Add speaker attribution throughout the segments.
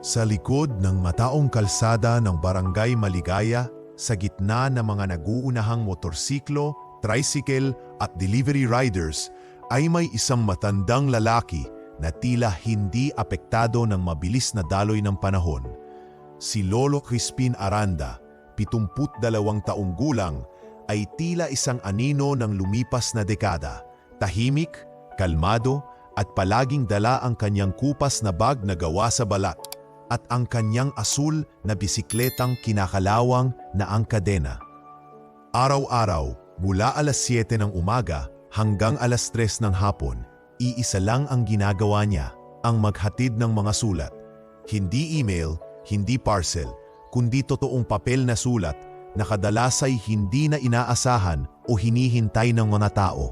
Speaker 1: Sa likod ng mataong kalsada ng Barangay Maligaya, sa gitna ng mga naguunahang motorsiklo, tricycle at delivery riders, ay may isang matandang lalaki na tila hindi apektado ng mabilis na daloy ng panahon. Si Lolo Crispin Aranda, 72 taong gulang, ay tila isang anino ng lumipas na dekada. Tahimik, kalmado, at palaging dala ang kanyang kupas na bag na gawa sa balat at ang kanyang asul na bisikletang kinakalawang na ang kadena. Araw-araw, mula alas 7 ng umaga hanggang alas 3 ng hapon, iisa lang ang ginagawa niya, ang maghatid ng mga sulat. Hindi email, hindi parcel, kundi totoong papel na sulat na kadalas ay hindi na inaasahan o hinihintay ng mga tao.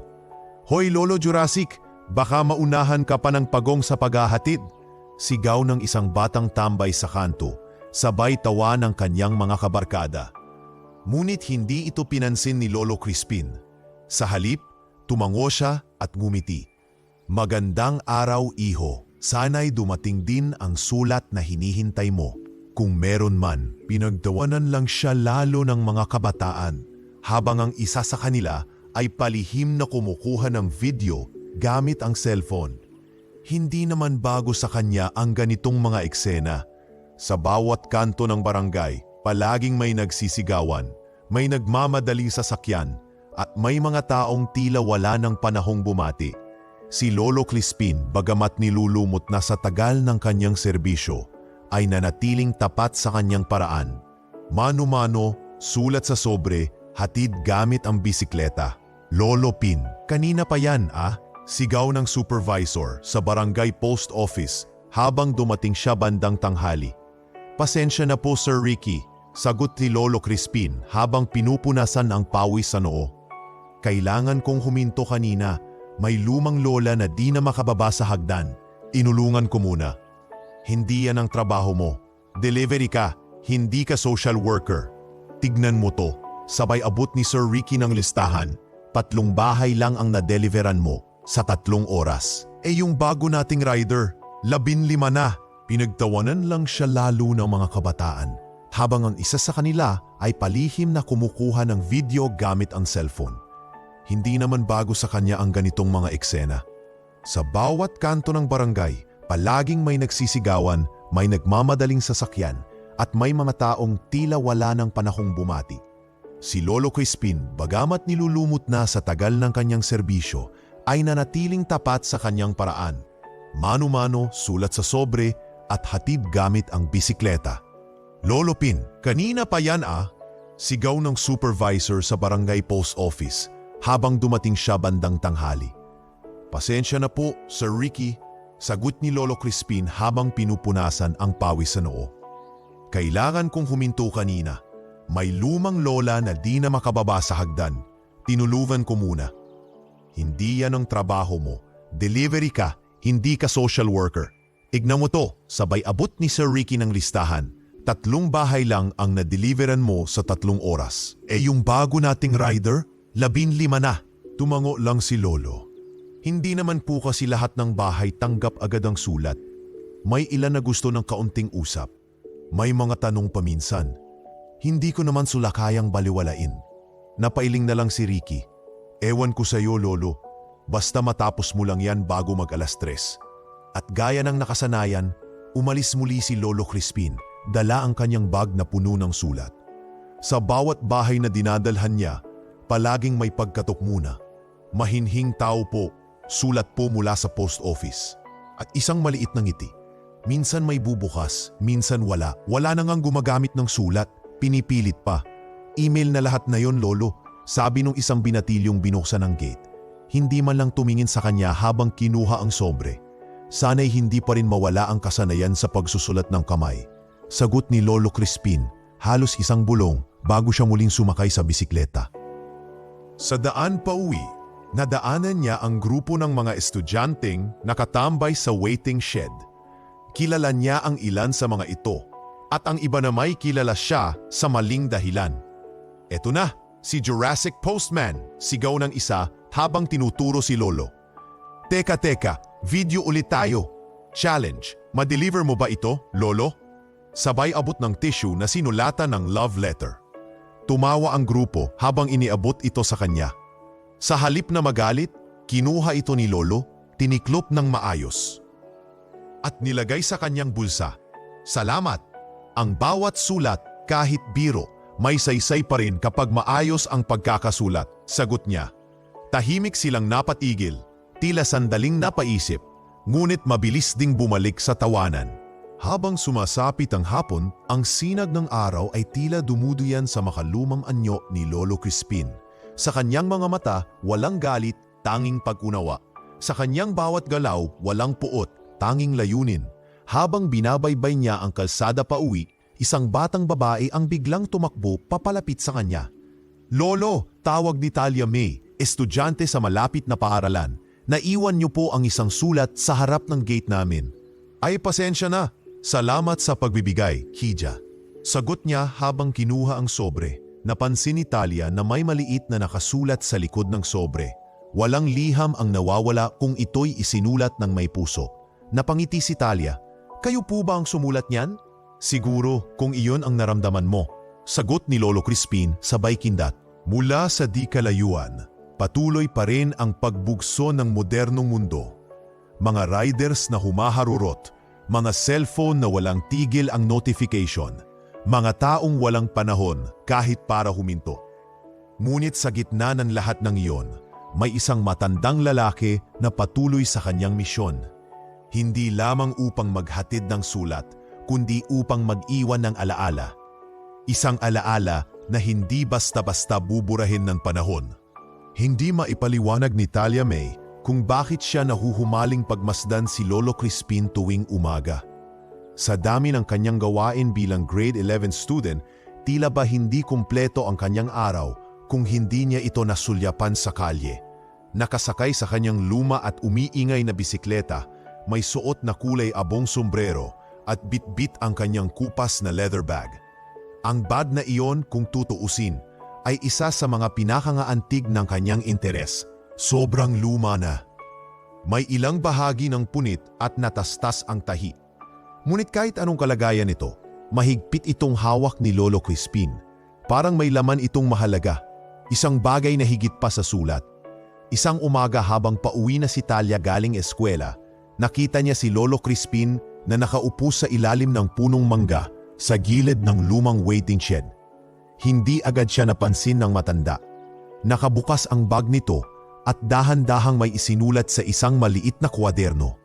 Speaker 1: "Hoy Lolo Jurassic, baka maunahan ka pa ng pagong sa paghahatid," sigaw ng isang batang tambay sa kanto, sabay tawa ng kanyang mga kabarkada. Ngunit hindi ito pinansin ni Lolo Crispin. Sa halip, tumango siya at ngumiti. "Magandang araw, iho. Sana'y dumating din ang sulat na hinihintay mo." Kung meron man, pinagtawanan lang siya lalo ng mga kabataan, habang ang isa sa kanila ay palihim na kumukuha ng video gamit ang cellphone. Hindi naman bago sa kanya ang ganitong mga eksena. Sa bawat kanto ng barangay, palaging may nagsisigawan, may nagmamadali sa sakyan, at may mga taong tila wala ng panahong bumati. Si Lolo Crispin, bagamat nilulumot na sa tagal ng kanyang serbisyo, ay nanatiling tapat sa kanyang paraan. Mano-mano, sulat sa sobre, hatid gamit ang bisikleta. "Lolo Pin, kanina pa yan sigaw ng supervisor sa barangay post office habang dumating siya bandang tanghali. "Pasensya na po Sir Ricky," sagot ni Lolo Crispin habang pinupunasan ang pawis sa noo. "Kailangan kong huminto kanina. May lumang lola na di na makababa sa hagdan. Inulungan ko muna." "Hindi yan ang trabaho mo. Delivery ka, hindi ka social worker. Tignan mo to." Sabay abot ni Sir Ricky ng listahan. 3 bahay lang ang nadeliveran mo sa 3 oras. Yung bago nating rider, 15 na. Pinagtawanan lang siya lalo ng mga kabataan, habang ang isa sa kanila ay palihim na kumukuha ng video gamit ang cellphone. Hindi naman bago sa kanya ang ganitong mga eksena. Sa bawat kanto ng barangay, palaging may nagsisigawan, may nagmamadaling sasakyan, at may mga taong tila wala ng panahong bumati. Si Lolo Crispin, bagamat nilulumot na sa tagal ng kanyang serbisyo, ay nanatiling tapat sa kanyang paraan. Mano-mano, sulat sa sobre, at hatid gamit ang bisikleta. "Lolo Pin, kanina pa yan sigaw ng supervisor sa barangay post office habang dumating siya bandang tanghali. "Pasensya na po, Sir Ricky," sagot ni Lolo Crispin habang pinupunasan ang pawis sa noo. "Kailangan kong huminto kanina. May lumang lola na di na makababa sa hagdan. Tinulugan ko muna." "Hindi yan ang trabaho mo. Delivery ka, hindi ka social worker. Ignan mo to." Sabay abot ni Sir Ricky ng listahan. 3 bahay lang ang na-deliveran mo sa 3 oras. Yung bago nating rider, 15 na. Tumango lang si Lolo. Hindi naman po kasi lahat ng bahay tanggap agad ang sulat. May ilan na gusto ng kaunting usap. May mga tanong paminsan. Hindi ko naman sulakayang baliwalain. Napailing na lang si Ricky. "Ewan ko sa'yo, Lolo. Basta matapos mo lang yan bago mag-alas 3. At gaya ng nakasanayan, umalis muli si Lolo Crispin, dala ang kanyang bag na puno ng sulat. Sa bawat bahay na dinadalhan niya, palaging may pagkatok muna. "Mahinhing tao po, sulat po mula sa post office." At isang maliit na ngiti. Minsan may bubukas, minsan wala. Wala na ngang gumagamit ng sulat, pinipilit pa. "Email na lahat na yon, Lolo," sabi nung isang binatilyong binuksan ng gate. Hindi man lang tumingin sa kanya habang kinuha ang sobre. Sana'y hindi pa rin mawala ang kasanayan sa pagsusulat ng kamay. Sagot ni Lolo Crispin, halos isang bulong bago siya muling sumakay sa bisikleta. Sa daan pauwi, nadaanan niya ang grupo ng mga estudyanteng nakatambay sa waiting shed. Kilala niya ang ilan sa mga ito, at ang iba na may kilala siya sa maling dahilan. "Eto na, si Jurassic Postman," sigaw ng isa habang tinuturo si Lolo. Teka, video ulit tayo. Challenge, ma-deliver mo ba ito, Lolo?" Sabay abot ng tissue na sinulatan ng love letter. Tumawa ang grupo habang iniabot ito sa kanya. Sa halip na magalit, kinuha ito ni Lolo, tiniklop ng maayos. At nilagay sa kanyang bulsa. Salamat! Ang bawat sulat, kahit biro, may saysay pa rin kapag maayos ang pagkakasulat, sagot niya. Tahimik silang napatigil, tila sandaling napaisip, ngunit mabilis ding bumalik sa tawanan. Habang sumasapit ang hapon, ang sinag ng araw ay tila dumuduyan sa makalumang anyo ni Lolo Crispin. Sa kanyang mga mata, walang galit, tanging pag-unawa. Sa kanyang bawat galaw, walang puot, tanging layunin. Habang binabaybay niya ang kalsada pauwi, isang batang babae ang biglang tumakbo papalapit sa kanya. Lolo, tawag ni Talia May, estudyante sa malapit na paaralan. Naiwan niyo po ang isang sulat sa harap ng gate namin. Ay pasensya na. Salamat sa pagbibigay, Hija. Sagot niya habang kinuha ang sobre. Napansin ni Talia na may maliit na nakasulat sa likod ng sobre. Walang liham ang nawawala kung ito'y isinulat ng may puso. Napangiti si Talia. Kayo po ba ang sumulat niyan? Siguro kung iyon ang naramdaman mo. Sagot ni Lolo Crispin sabay kindat. Mula sa di kalayuan, patuloy pa rin ang pagbugso ng modernong mundo. Mga riders na humaharurot, mga cellphone na walang tigil ang notification, mga taong walang panahon kahit para huminto. Ngunit sa gitna ng lahat ng iyon, may isang matandang lalaki na patuloy sa kanyang misyon. Hindi lamang upang maghatid ng sulat, kundi upang mag-iwan ng alaala. Isang alaala na hindi basta-basta buburahin ng panahon. Hindi maipaliwanag ni Talia May kung bakit siya nahuhumaling pagmasdan si Lolo Crispin tuwing umaga. Sa dami ng kanyang gawain bilang grade 11 student, tila ba hindi kumpleto ang kanyang araw kung hindi niya ito nasulyapan sa kalye. Nakasakay sa kanyang luma at umiingay na bisikleta, may suot na kulay abong sombrero at bit-bit ang kanyang kupas na leather bag. Ang bag na iyon, kung tutuusin, ay isa sa mga pinakangaantig ng kanyang interes. Sobrang luma na. May ilang bahagi ng punit at natastas ang tahi. Ngunit kahit anong kalagayan nito, mahigpit itong hawak ni Lolo Crispin. Parang may laman itong mahalaga. Isang bagay na higit pa sa sulat. Isang umaga habang pauwi na si Talia galing eskwela, nakita niya si Lolo Crispin na nakaupo sa ilalim ng punong mangga sa gilid ng lumang waiting shed. Hindi agad siya napansin ng matanda. Nakabukas ang bag nito at dahan-dahang may isinulat sa isang maliit na kwaderno.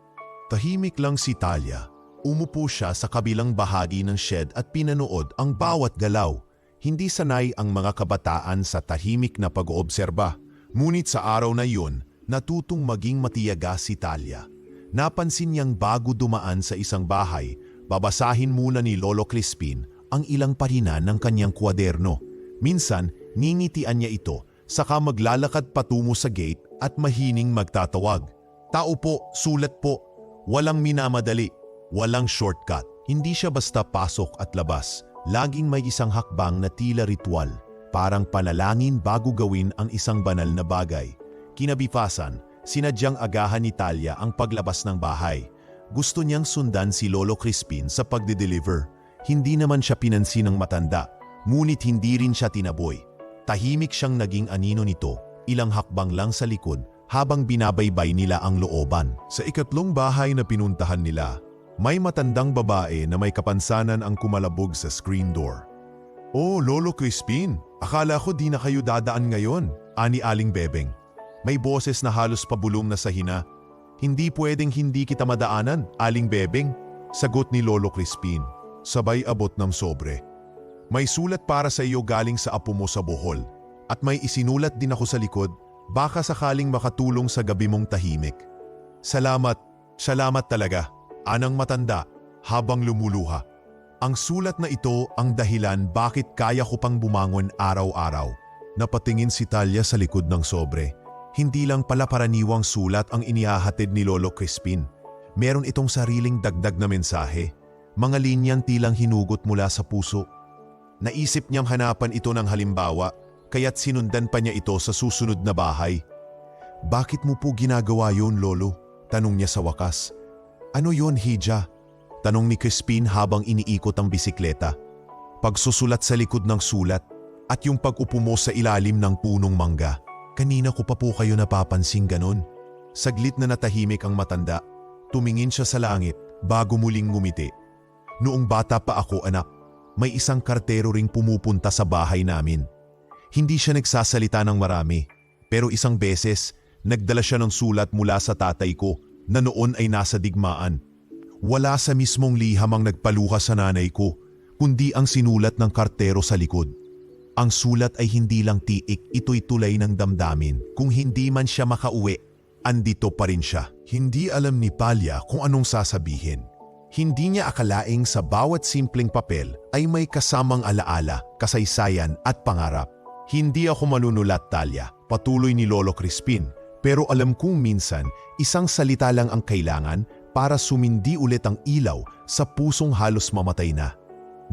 Speaker 1: Tahimik lang si Talia. Umupo siya sa kabilang bahagi ng shed at pinanood ang bawat galaw. Hindi sanay ang mga kabataan sa tahimik na pag-oobserba. Ngunit sa araw na iyon, natutong maging matiyaga si Talia. Napansin niyang bago dumaan sa isang bahay, babasahin muna ni Lolo Crispin ang ilang pahina ng kanyang kwaderno. Minsan, ningitian niya ito, saka maglalakad patungo sa gate at mahining magtatawag. Tao po, sulat po. Walang minamadali, walang shortcut. Hindi siya basta pasok at labas. Laging may isang hakbang na tila ritual, parang panalangin bago gawin ang isang banal na bagay. Kinabifasan, sinadyang agahan ni Talia ang paglabas ng bahay. Gusto niyang sundan si Lolo Crispin sa pagde-deliver. Hindi naman siya pinansin ng matanda, ngunit hindi rin siya tinaboy. Tahimik siyang naging anino nito, ilang hakbang lang sa likod habang binabaybay nila ang looban. Sa ikatlong bahay na pinuntahan nila, may matandang babae na may kapansanan ang kumalabog sa screen door. Oh, Lolo Crispin, akala ko di na kayo dadaan ngayon, ani Aling Bebeng. May boses na halos pabulong na sa hina. Hindi pwedeng hindi kita madaanan, Aling Bebeng, sagot ni Lolo Crispin, sabay abot ng sobre. May sulat para sa iyo galing sa apo mo sa Bohol, at may isinulat din ako sa likod, baka sakaling makatulong sa gabi mong tahimik. Salamat, salamat talaga, anang matanda, habang lumuluha. Ang sulat na ito ang dahilan bakit kaya ko pang bumangon araw-araw. Napatingin si Talia sa likod ng sobre. Hindi lang pala paraniwang sulat ang inihahatid ni Lolo Crispin. Meron itong sariling dagdag na mensahe. Mga linyang tilang hinugot mula sa puso. Naisip niyang hanapan ito ng halimbawa, kaya't sinundan pa niya ito sa susunod na bahay. Bakit mo po ginagawa yun, Lolo? Tanong niya sa wakas. Ano yon, Hija? Tanong ni Crispin habang iniikot ang bisikleta. Pagsusulat sa likod ng sulat at yung pag-upo mo sa ilalim ng punong mangga. Kanina ko pa po kayo napapansin ganon. Saglit na natahimik ang matanda. Tumingin siya sa langit bago muling ngumiti. Noong bata pa ako anak, may isang kartero ring pumupunta sa bahay namin. Hindi siya nagsasalita ng marami, pero isang beses, nagdala siya ng sulat mula sa tatay ko na noon ay nasa digmaan. Wala sa mismong liham ang nagpaluha sa nanay ko, kundi ang sinulat ng kartero sa likod. Ang sulat ay hindi lang tiik, ito'y tulay ng damdamin. Kung hindi man siya makauwi, andito pa rin siya. Hindi alam ni Palya kung anong sasabihin. Hindi niya akalaing sa bawat simpleng papel ay may kasamang alaala, kasaysayan at pangarap. Hindi ako manunulat, Talia, patuloy ni Lolo Crispin, pero alam kong minsan isang salita lang ang kailangan para sumindi ulit ang ilaw sa pusong halos mamatay na.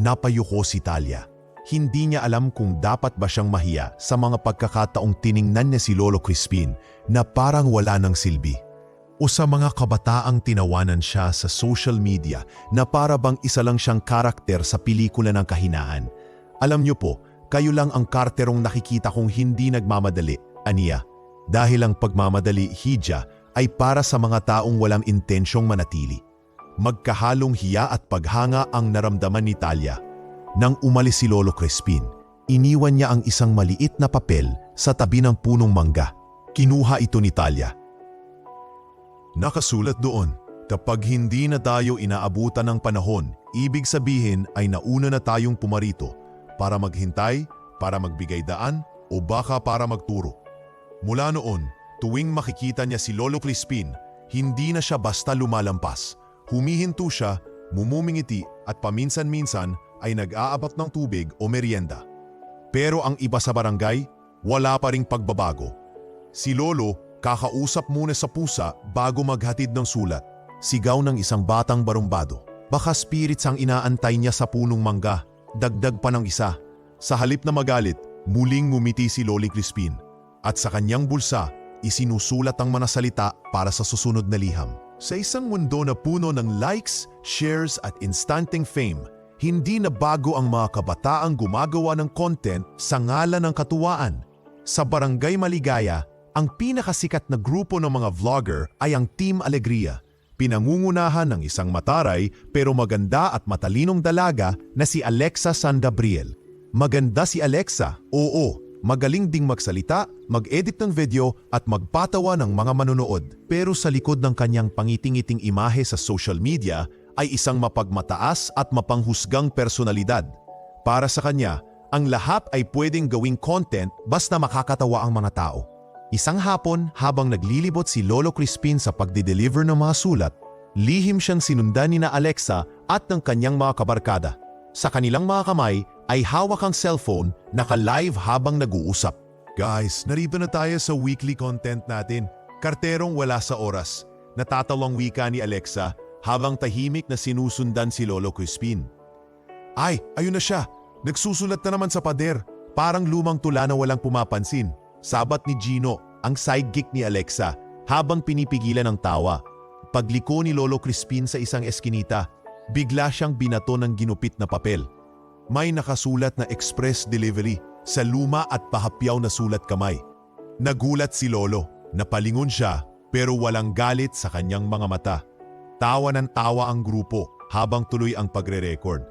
Speaker 1: Napayuko si Talia. Hindi niya alam kung dapat ba siyang mahiya sa mga pagkakataong tiningnan niya si Lolo Crispin na parang wala ng silbi. O sa mga kabataang tinawanan siya sa social media na para bang isa lang siyang karakter sa pelikula ng kahinaan. Alam niyo po, kayo lang ang karterong nakikita kong hindi nagmamadali, aniya. Dahil ang pagmamadali, hidya, ay para sa mga taong walang intensyong manatili. Magkahalong hiya at paghanga ang naramdaman ni Talia. Nang umalis si Lolo Crispin, iniwan niya ang isang maliit na papel sa tabi ng punong mangga. Kinuha ito ni Talia. Nakasulat doon, kapag hindi na tayo inaabutan ng panahon, ibig sabihin ay nauna na tayong pumarito para maghintay, para magbigay daan o baka para magturo. Mula noon, tuwing makikita niya si Lolo Crispin, hindi na siya basta lumalampas. Humihinto siya, mumumingiti at paminsan-minsan ay nag-aabot ng tubig o merienda. Pero ang iba sa barangay, wala pa ring pagbabago. Si Lolo, kakausap muna sa pusa bago maghatid ng sulat. Sigaw ng isang batang barumbado. Baka spirits ang inaantay niya sa punong mangga. Dagdag pa ng isa. Sa halip na magalit, muling ngumiti si Loli Crispin. At sa kanyang bulsa, isinusulat ang mga salita para sa susunod na liham. Sa isang mundo na puno ng likes, shares at instanting fame, hindi na bago ang mga kabataang gumagawa ng content sa ngalan ng katuwaan. Sa Barangay Maligaya, ang pinakasikat na grupo ng mga vlogger ay ang Team Alegria, pinangungunahan ng isang mataray pero maganda at matalinong dalaga na si Alexa San Gabriel. Maganda si Alexa, oo, magaling ding magsalita, mag-edit ng video at magpatawa ng mga manonood. Pero sa likod ng kanyang pangiting-iting imahe sa social media ay isang mapagmataas at mapanghusgang personalidad. Para sa kanya, ang lahat ay pwedeng gawing content basta makakatawa ang mga tao. Isang hapon, habang naglilibot si Lolo Crispin sa pagde-deliver ng mga sulat, lihim siyang sinundan ni na Alexa at ng kanyang mga kabarkada. Sa kanilang mga kamay ay hawak ang cellphone, naka-live habang nag-uusap. Guys, narito na tayo sa weekly content natin. Karterong wala sa oras. Natatawang wika ni Alexa habang tahimik na sinusundan si Lolo Crispin. Ay, ayun na siya. Nagsusulat na naman sa pader. Parang lumang tula na walang pumapansin. Sabat ni Gino, ang sidekick ni Alexa, habang pinipigilan ng tawa. Pagliko ni Lolo Crispin sa isang eskinita, bigla siyang binato ng ginupit na papel. May nakasulat na express delivery sa luma at pahapyaw na sulat kamay. Nagulat si Lolo, napalingon siya pero walang galit sa kanyang mga mata. Tawa ng tawa ang grupo habang tuloy ang pagre-record.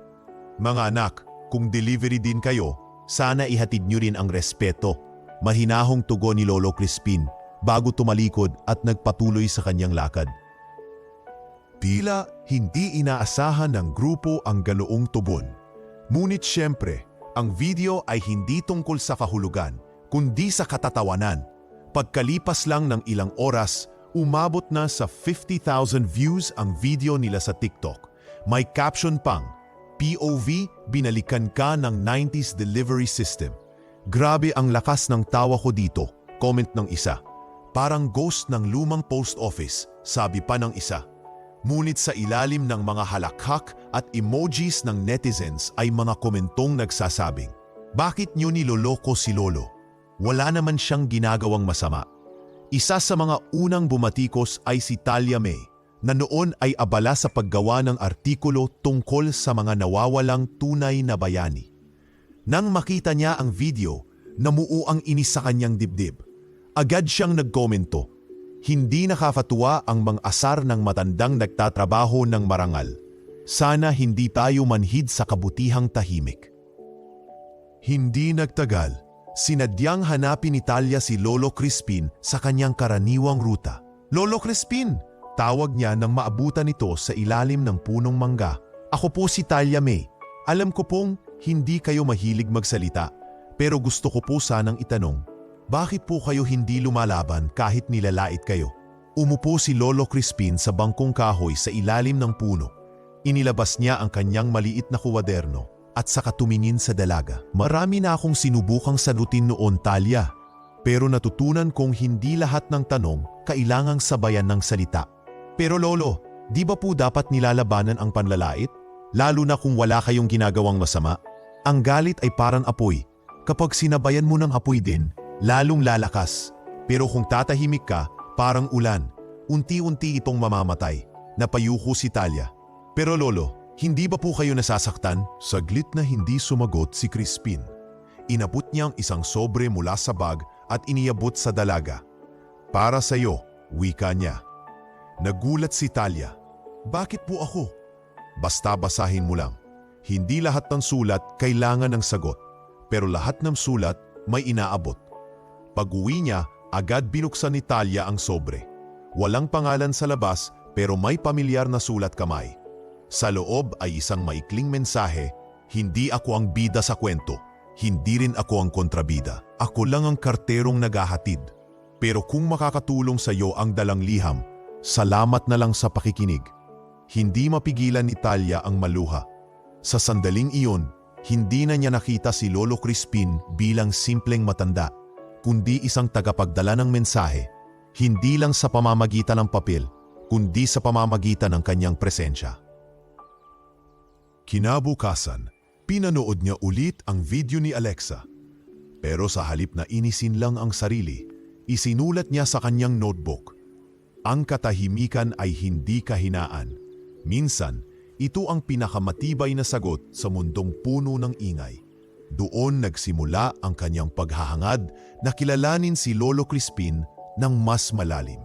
Speaker 1: Mga anak, kung delivery din kayo, sana ihatid niyo rin ang respeto. Mahinahong tugon ni Lolo Crispin bago tumalikod at nagpatuloy sa kanyang lakad. Tila hindi inaasahan ng grupo ang ganoong tubon. Ngunit siyempre, ang video ay hindi tungkol sa kahulugan, kundi sa katatawanan. Pagkalipas lang ng ilang oras, umabot na sa 50,000 views ang video nila sa TikTok. May caption pang, POV, binalikan ka ng 90s delivery system. Grabe ang lakas ng tawa ko dito, comment ng isa. Parang ghost ng lumang post office, sabi pa ng isa. Ngunit sa ilalim ng mga halakhak at emojis ng netizens ay mga komentong nagsasabing, bakit nyo niloloko si Lolo? Wala naman siyang ginagawang masama. Isa sa mga unang bumatikos ay si Talia May. na noon ay abala sa paggawa ng artikulo tungkol sa mga nawawalang tunay na bayani. Nang makita niya ang video, namuo ang inis sa kanyang dibdib. Agad siyang nagkomento, "Hindi nakakatuwa ang mang-asar ng matandang nagtatrabaho ng marangal. Sana hindi tayo manhid sa kabutihang tahimik." Hindi nagtagal, sinadyang hanapin ni Talia si Lolo Crispin sa kanyang karaniwang ruta. "Lolo Crispin!" Tawag niya nang maabutan ito sa ilalim ng punong mangga. "Ako po si Talia May. Alam ko pong hindi kayo mahilig magsalita, pero gusto ko po sanang itanong, bakit po kayo hindi lumalaban kahit nilalait kayo?" Umupo si Lolo Crispin sa bangkong kahoy sa ilalim ng puno. Inilabas niya ang kanyang maliit na kuwaderno at saka tumingin sa dalaga. "Marami na akong sinubukang sagutin noon, Talia, pero natutunan kong hindi lahat ng tanong kailangang sabayan ng salita. Pero Lolo, di ba po dapat nilalabanan ang panlalait? Lalo na kung wala kayong ginagawang masama? Ang galit ay parang apoy. Kapag sinabayan mo ng apoy din, lalong lalakas. Pero kung tatahimik ka, parang ulan. Unti-unti itong mamamatay." Napayuko si Talia. "Pero Lolo, hindi ba po kayo nasasaktan?" Saglit na hindi sumagot si Crispin. Inabot niya ang isang sobre mula sa bag at iniabot sa dalaga. "Para sa iyo," wika niya. Nagulat si Talia. "Bakit po ako?" "Basta basahin mo lang. Hindi lahat ng sulat kailangan ng sagot, pero lahat ng sulat may inaabot." Pag-uwi niya, agad binuksan ni Talia ang sobre. Walang pangalan sa labas pero may pamilyar na sulat kamay. Sa loob ay isang maikling mensahe, "Hindi ako ang bida sa kwento. Hindi rin ako ang kontrabida. Ako lang ang karterong naghahatid. Pero kung makakatulong sa iyo ang dalang liham, salamat na lang sa pakikinig." Hindi mapigilan ni Talia ang maluha. Sa sandaling iyon, hindi na niya nakita si Lolo Crispin bilang simpleng matanda, kundi isang tagapagdala ng mensahe, hindi lang sa pamamagitan ng papel, kundi sa pamamagitan ng kanyang presensya. Kinabukasan, pinanood niya ulit ang video ni Alexa. Pero sa halip na inisin lang ang sarili, isinulat niya sa kanyang notebook, "Ang katahimikan ay hindi kahinaan. Minsan, ito ang pinakamatibay na sagot sa mundong puno ng ingay." Doon nagsimula ang kanyang paghahangad na kilalanin si Lolo Crispin ng mas malalim.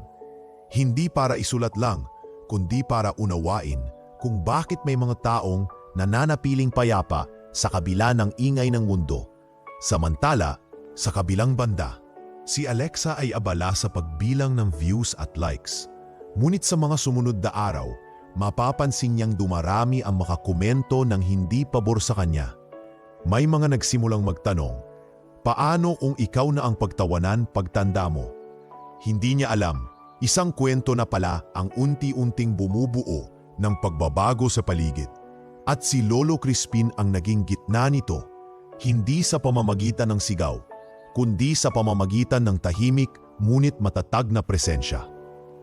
Speaker 1: Hindi para isulat lang, kundi para unawain kung bakit may mga taong nananatiling payapa sa kabila ng ingay ng mundo. Samantala, sa kabilang banda, si Alexa ay abala sa pagbilang ng views at likes. Ngunit sa mga sumunod na araw, mapapansin niyang dumarami ang makakomento ng hindi pabor sa kanya. May mga nagsimulang magtanong, "Paano kung ikaw na ang pagtawanan pagtanda mo?" Hindi niya alam, isang kwento na pala ang unti-unting bumubuo ng pagbabago sa paligid. At si Lolo Crispin ang naging gitna nito, hindi sa pamamagitan ng sigaw, kundi sa pamamagitan ng tahimik ngunit matatag na presensya.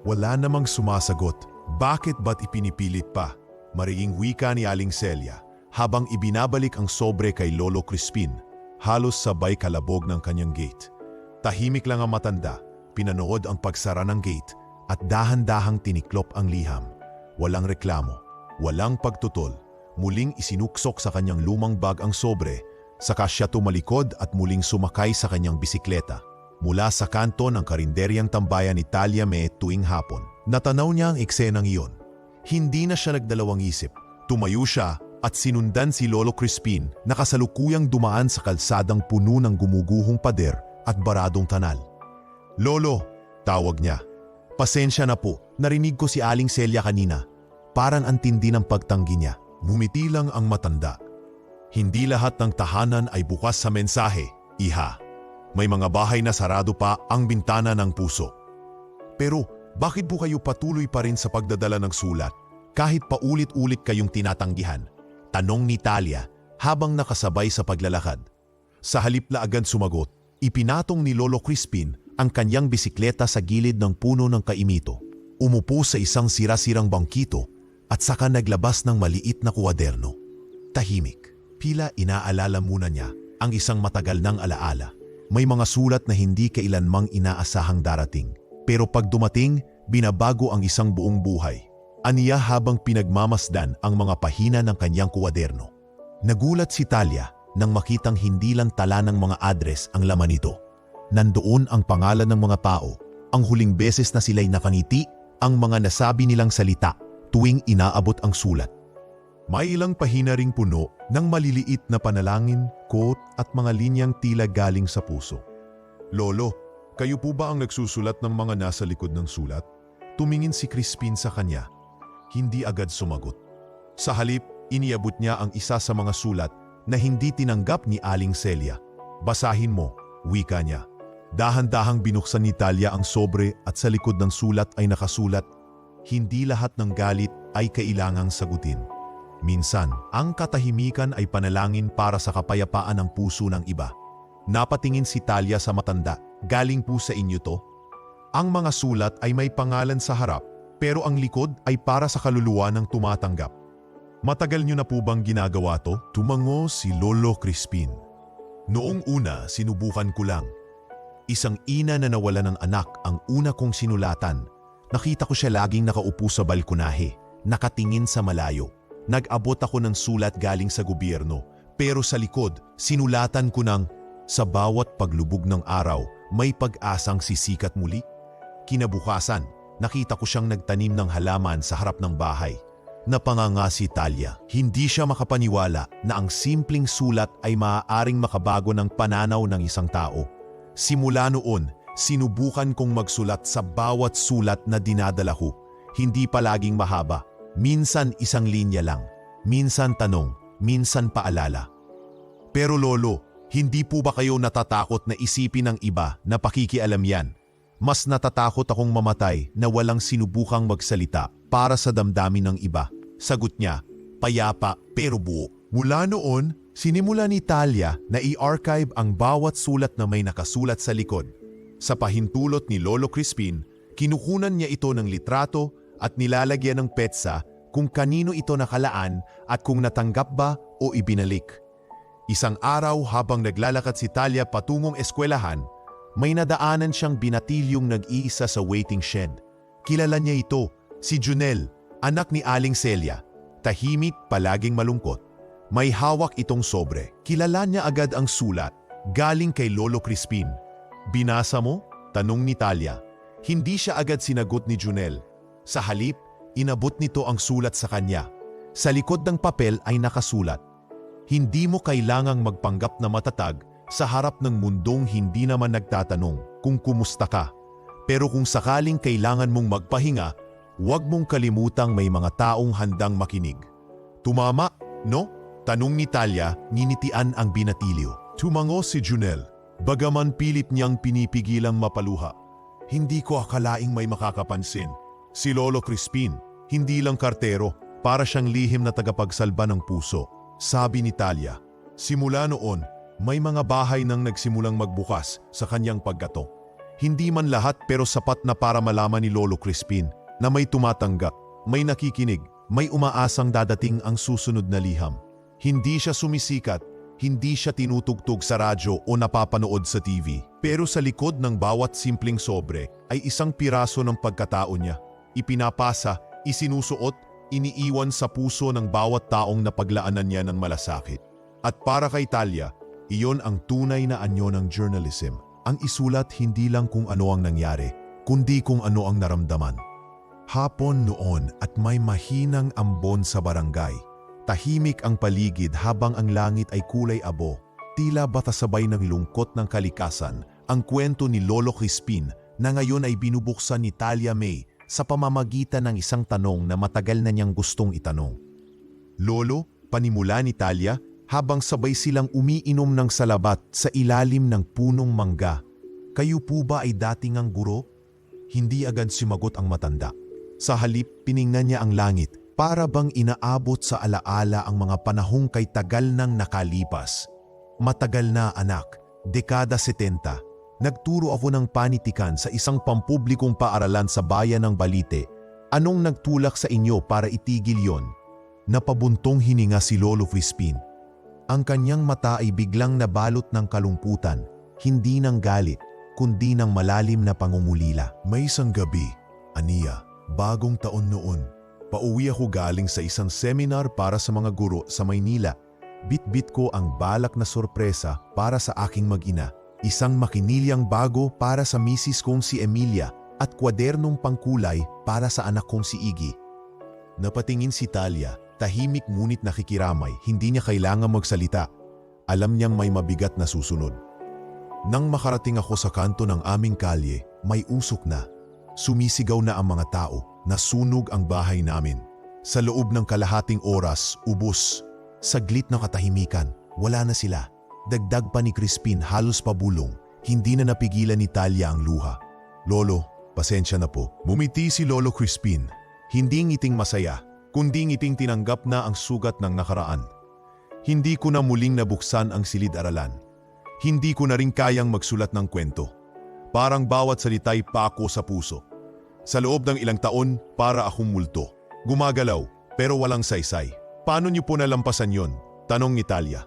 Speaker 1: Wala namang sumasagot. "Bakit ba't ipinipilit pa?" Mariing wika ni Aling Celia habang ibinabalik ang sobre kay Lolo Crispin, halos sabay kalabog ng kanyang gate. Tahimik lang ang matanda, pinanood ang pagsara ng gate at dahan-dahang tiniklop ang liham. Walang reklamo, walang pagtutol. Muling isinuksok sa kanyang lumang bag ang sobre, saka siya tumalikod at muling sumakay sa kanyang bisikleta. Mula sa kanto ng karinderyang tambayan ni Talia May tuwing hapon. Natanaw niya ang eksenang iyon. Hindi na siya nagdalawang isip. Tumayo siya at sinundan si Lolo Crispin na kasalukuyang dumaan sa kalsadang puno ng gumuguhong pader at baradong tanal. "Lolo," tawag niya. "Pasensya na po, narinig ko si Aling Celia kanina. Parang antindi ng pagtanggi niya." Ngumiti lang ang matanda. "Hindi lahat ng tahanan ay bukas sa mensahe, iha. May mga bahay na sarado pa ang bintana ng puso. Pero bakit po kayo patuloy pa rin sa pagdadala ng sulat kahit paulit-ulit kayong tinatanggihan?" Tanong ni Talia habang nakasabay sa paglalakad. Sa halip na agad sumagot, ipinatong ni Lolo Crispin ang kanyang bisikleta sa gilid ng puno ng kaimito. Umupo sa isang sira-sirang bangkito at saka naglabas ng maliit na kuwaderno. Tahimik, pila inaalala muna niya ang isang matagal ng alaala. May mga sulat na hindi kailanmang inaasahang darating. Pero pag dumating, binabago ang isang buong buhay. aniya habang pinagmamasdan ang mga pahina ng kanyang kuwaderno. Nagulat si Talia nang makitang hindi lang tala ng mga address ang laman nito. Nandoon ang pangalan ng mga tao, ang huling beses na sila'y nakangiti, ang mga nasabi nilang salita tuwing inaabot ang sulat. May ilang pahina ring puno ng maliliit na panalangin, quote at mga linyang tila galing sa puso. Lolo, kayo po ba ang nagsusulat ng mga nasa likod ng sulat? Tumingin si Crispin sa kanya. Hindi agad sumagot. Sa halip, iniabot niya ang isa sa mga sulat na hindi tinanggap ni Aling Celia. Basahin mo, wika niya. Dahan-dahang binuksan ni Talia ang sobre at sa likod ng sulat ay nakasulat, hindi lahat ng galit ay kailangang sagutin. Minsan, ang katahimikan ay panalangin para sa kapayapaan ng puso ng iba. Napatingin si Talia sa matanda, galing po sa inyo to? Ang mga sulat ay may pangalan sa harap, pero ang likod ay para sa kaluluwa ng tumatanggap. Matagal niyo na po bang ginagawa to? Tumango si Lolo Crispin. Noong una, sinubukan ko lang. Isang ina na nawala ng anak ang una kong sinulatan. Nakita ko siya laging nakaupo sa balkonahe, nakatingin sa malayo. Nag-abot ako ng sulat galing sa gobyerno, pero sa likod, sinulatan ko ng, sa bawat paglubog ng araw, may pag-asang sisikat muli. Kinabukasan, nakita ko siyang nagtanim ng halaman sa harap ng bahay. Napanganga si Talia. Hindi siya makapaniwala na ang simpleng sulat ay maaaring makabago ng pananaw ng isang tao. Simula noon, sinubukan kong magsulat sa bawat sulat na dinadala ko. Hindi palaging mahaba. Minsan isang linya lang. Minsan tanong, minsan paalala. Pero lolo, hindi po ba kayo natatakot na isipin ng iba na pakikialam yan? Mas natatakot akong mamatay na walang sinubukang magsalita para sa damdamin ng iba. Sagot niya, payapa pero buo. Mula noon, sinimula ni Talia na i-archive ang bawat sulat na may nakasulat sa likod. Sa pahintulot ni Lolo Crispin, kinukunan niya ito ng litrato at nilalagyan ng petsa kung kanino ito nakalaan at kung natanggap ba o ibinalik. Isang araw habang naglalakad si Talia patungong eskwelahan, may nadaanan siyang binatilyong nag-iisa sa waiting shed. Kilala niya ito, si Junel, anak ni Aling Celia. Tahimik, palaging malungkot. May hawak itong sobre. Kilala niya agad ang sulat, galing kay Lolo Crispin. Binasa mo? Tanong ni Talia. Hindi siya agad sinagot ni Junel. Sa halip, inabot nito ang sulat sa kanya. Sa likod ng papel ay nakasulat, hindi mo kailangang magpanggap na matatag sa harap ng mundong hindi naman nagtatanong kung kumusta ka. Pero kung sakaling kailangan mong magpahinga, huwag mong kalimutang may mga taong handang makinig. Tumama, no? Tanong ni Talia, nginitian ang binatilyo. Tumango si Junel, bagaman pilit niyang pinipigilang mapaluha. Hindi ko akalaing may makakapansin. Si Lolo Crispin, hindi lang kartero, para siyang lihim na tagapagsalba ng puso. Sabi ni Talia, simula noon, may mga bahay nang nagsimulang magbukas sa kanyang paggato. Hindi man lahat pero sapat na para malaman ni Lolo Crispin na may tumatanggap, may nakikinig, may umaasang dadating ang susunod na liham. Hindi siya sumisikat, hindi siya tinutugtog sa radyo o napapanood sa TV. Pero sa likod ng bawat simpleng sobre ay isang piraso ng pagkatao niya. Ipinapasa, isinusuot, iniiwan sa puso ng bawat taong napaglaanan niya ng malasakit. At para kay Talia, iyon ang tunay na anyo ng journalism. Ang isulat hindi lang kung ano ang nangyari, kundi kung ano ang naramdaman. Hapon noon at may mahinang ambon sa barangay. Tahimik ang paligid habang ang langit ay kulay abo. Tila batasabay ng lungkot ng kalikasan ang kwento ni Lolo Crispin na ngayon ay binubuksan ni Talia May sa pamamagitan ng isang tanong na matagal na niyang gustong itanong. Lolo, panimula ni Talia habang sabay silang umiinom ng salabat sa ilalim ng punong mangga. Kayo po ba ay dating ang guro? Hindi agad sumagot ang matanda. Sa halip, piningnan niya ang langit para bang inaabot sa alaala ang mga panahong kay tagal nang nakalipas. Matagal na anak, dekada 70. Nagturo ako ng panitikan sa isang pampublikong paaralan sa bayan ng Balite. Anong nagtulak sa inyo para itigil yon? Napabuntong hininga si Lolo Crispin. Ang kanyang mata ay biglang nabalot ng kalungkutan, hindi ng galit, kundi ng malalim na pangungulila. May isang gabi, aniya, bagong taon noon. Pauwi ako galing sa isang seminar para sa mga guro sa Maynila. Bit-bit ko ang balak na sorpresa para sa aking mag-ina. Isang makinilyang bago para sa misis kong si Emilia at kwadernong pangkulay para sa anak kong si Iggy. Napatingin si Talia, tahimik ngunit nakikiramay, hindi niya kailangan magsalita. Alam niyang may mabigat na susunod. Nang makarating ako sa kanto ng aming kalye, may usok na. Sumisigaw na ang mga tao, nasunog ang bahay namin. Sa loob ng kalahating oras, ubos. Saglit na katahimikan, wala na sila. Dagdag pa ni Crispin halos pabulong, hindi na napigilan ni Talia ang luha. Lolo, pasensya na po. Bumiti si Lolo Crispin. Hindi ngiting masaya, kundi ngiting tinanggap na ang sugat ng nakaraan. Hindi ko na muling nabuksan ang silid-aralan. Hindi ko na rin kayang magsulat ng kwento. Parang bawat salita'y pako sa puso. Sa loob ng ilang taon, para akong multo. Gumagalaw, pero walang saysay. Paano niyo po nalampasan yon? Tanong ni Talia.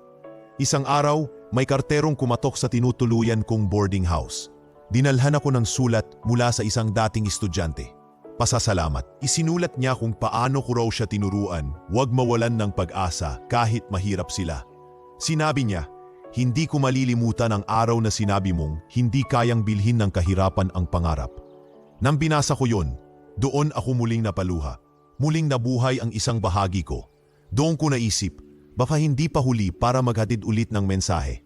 Speaker 1: Isang araw, may karterong kumatok sa tinutuluyan kong boarding house. Dinalhan ako ng sulat mula sa isang dating estudyante. Pasasalamat. Isinulat niya kung paano ko raw siya tinuruan, huwag mawalan ng pag-asa kahit mahirap sila. Sinabi niya, hindi ko malilimutan ang araw na sinabi mong hindi kayang bilhin ng kahirapan ang pangarap. Nang binasa ko yon, doon ako muling napaluha. Muling nabuhay ang isang bahagi ko. Doon ko naisip, baka hindi pa huli para maghatid ulit ng mensahe.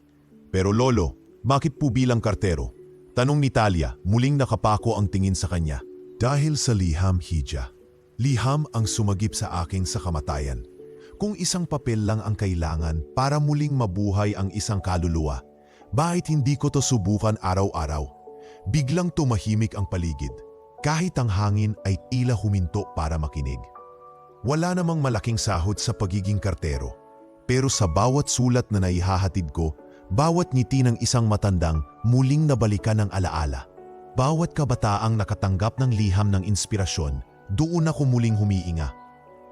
Speaker 1: Pero lolo, bakit po bilang kartero? Tanong ni Talia, muling nakapako ang tingin sa kanya. Dahil sa liham, Hija. Liham ang sumagip sa akin sa kamatayan. Kung isang papel lang ang kailangan para muling mabuhay ang isang kaluluwa, bakit hindi ko to subukan araw-araw? Biglang tumahimik ang paligid. Kahit ang hangin ay tila huminto para makinig. Wala namang malaking sahod sa pagiging kartero. Pero sa bawat sulat na naihahatid ko, bawat ngiti ng isang matandang muling nabalikan ng alaala. Bawat kabataang nakatanggap ng liham ng inspirasyon, doon ako muling humiinga.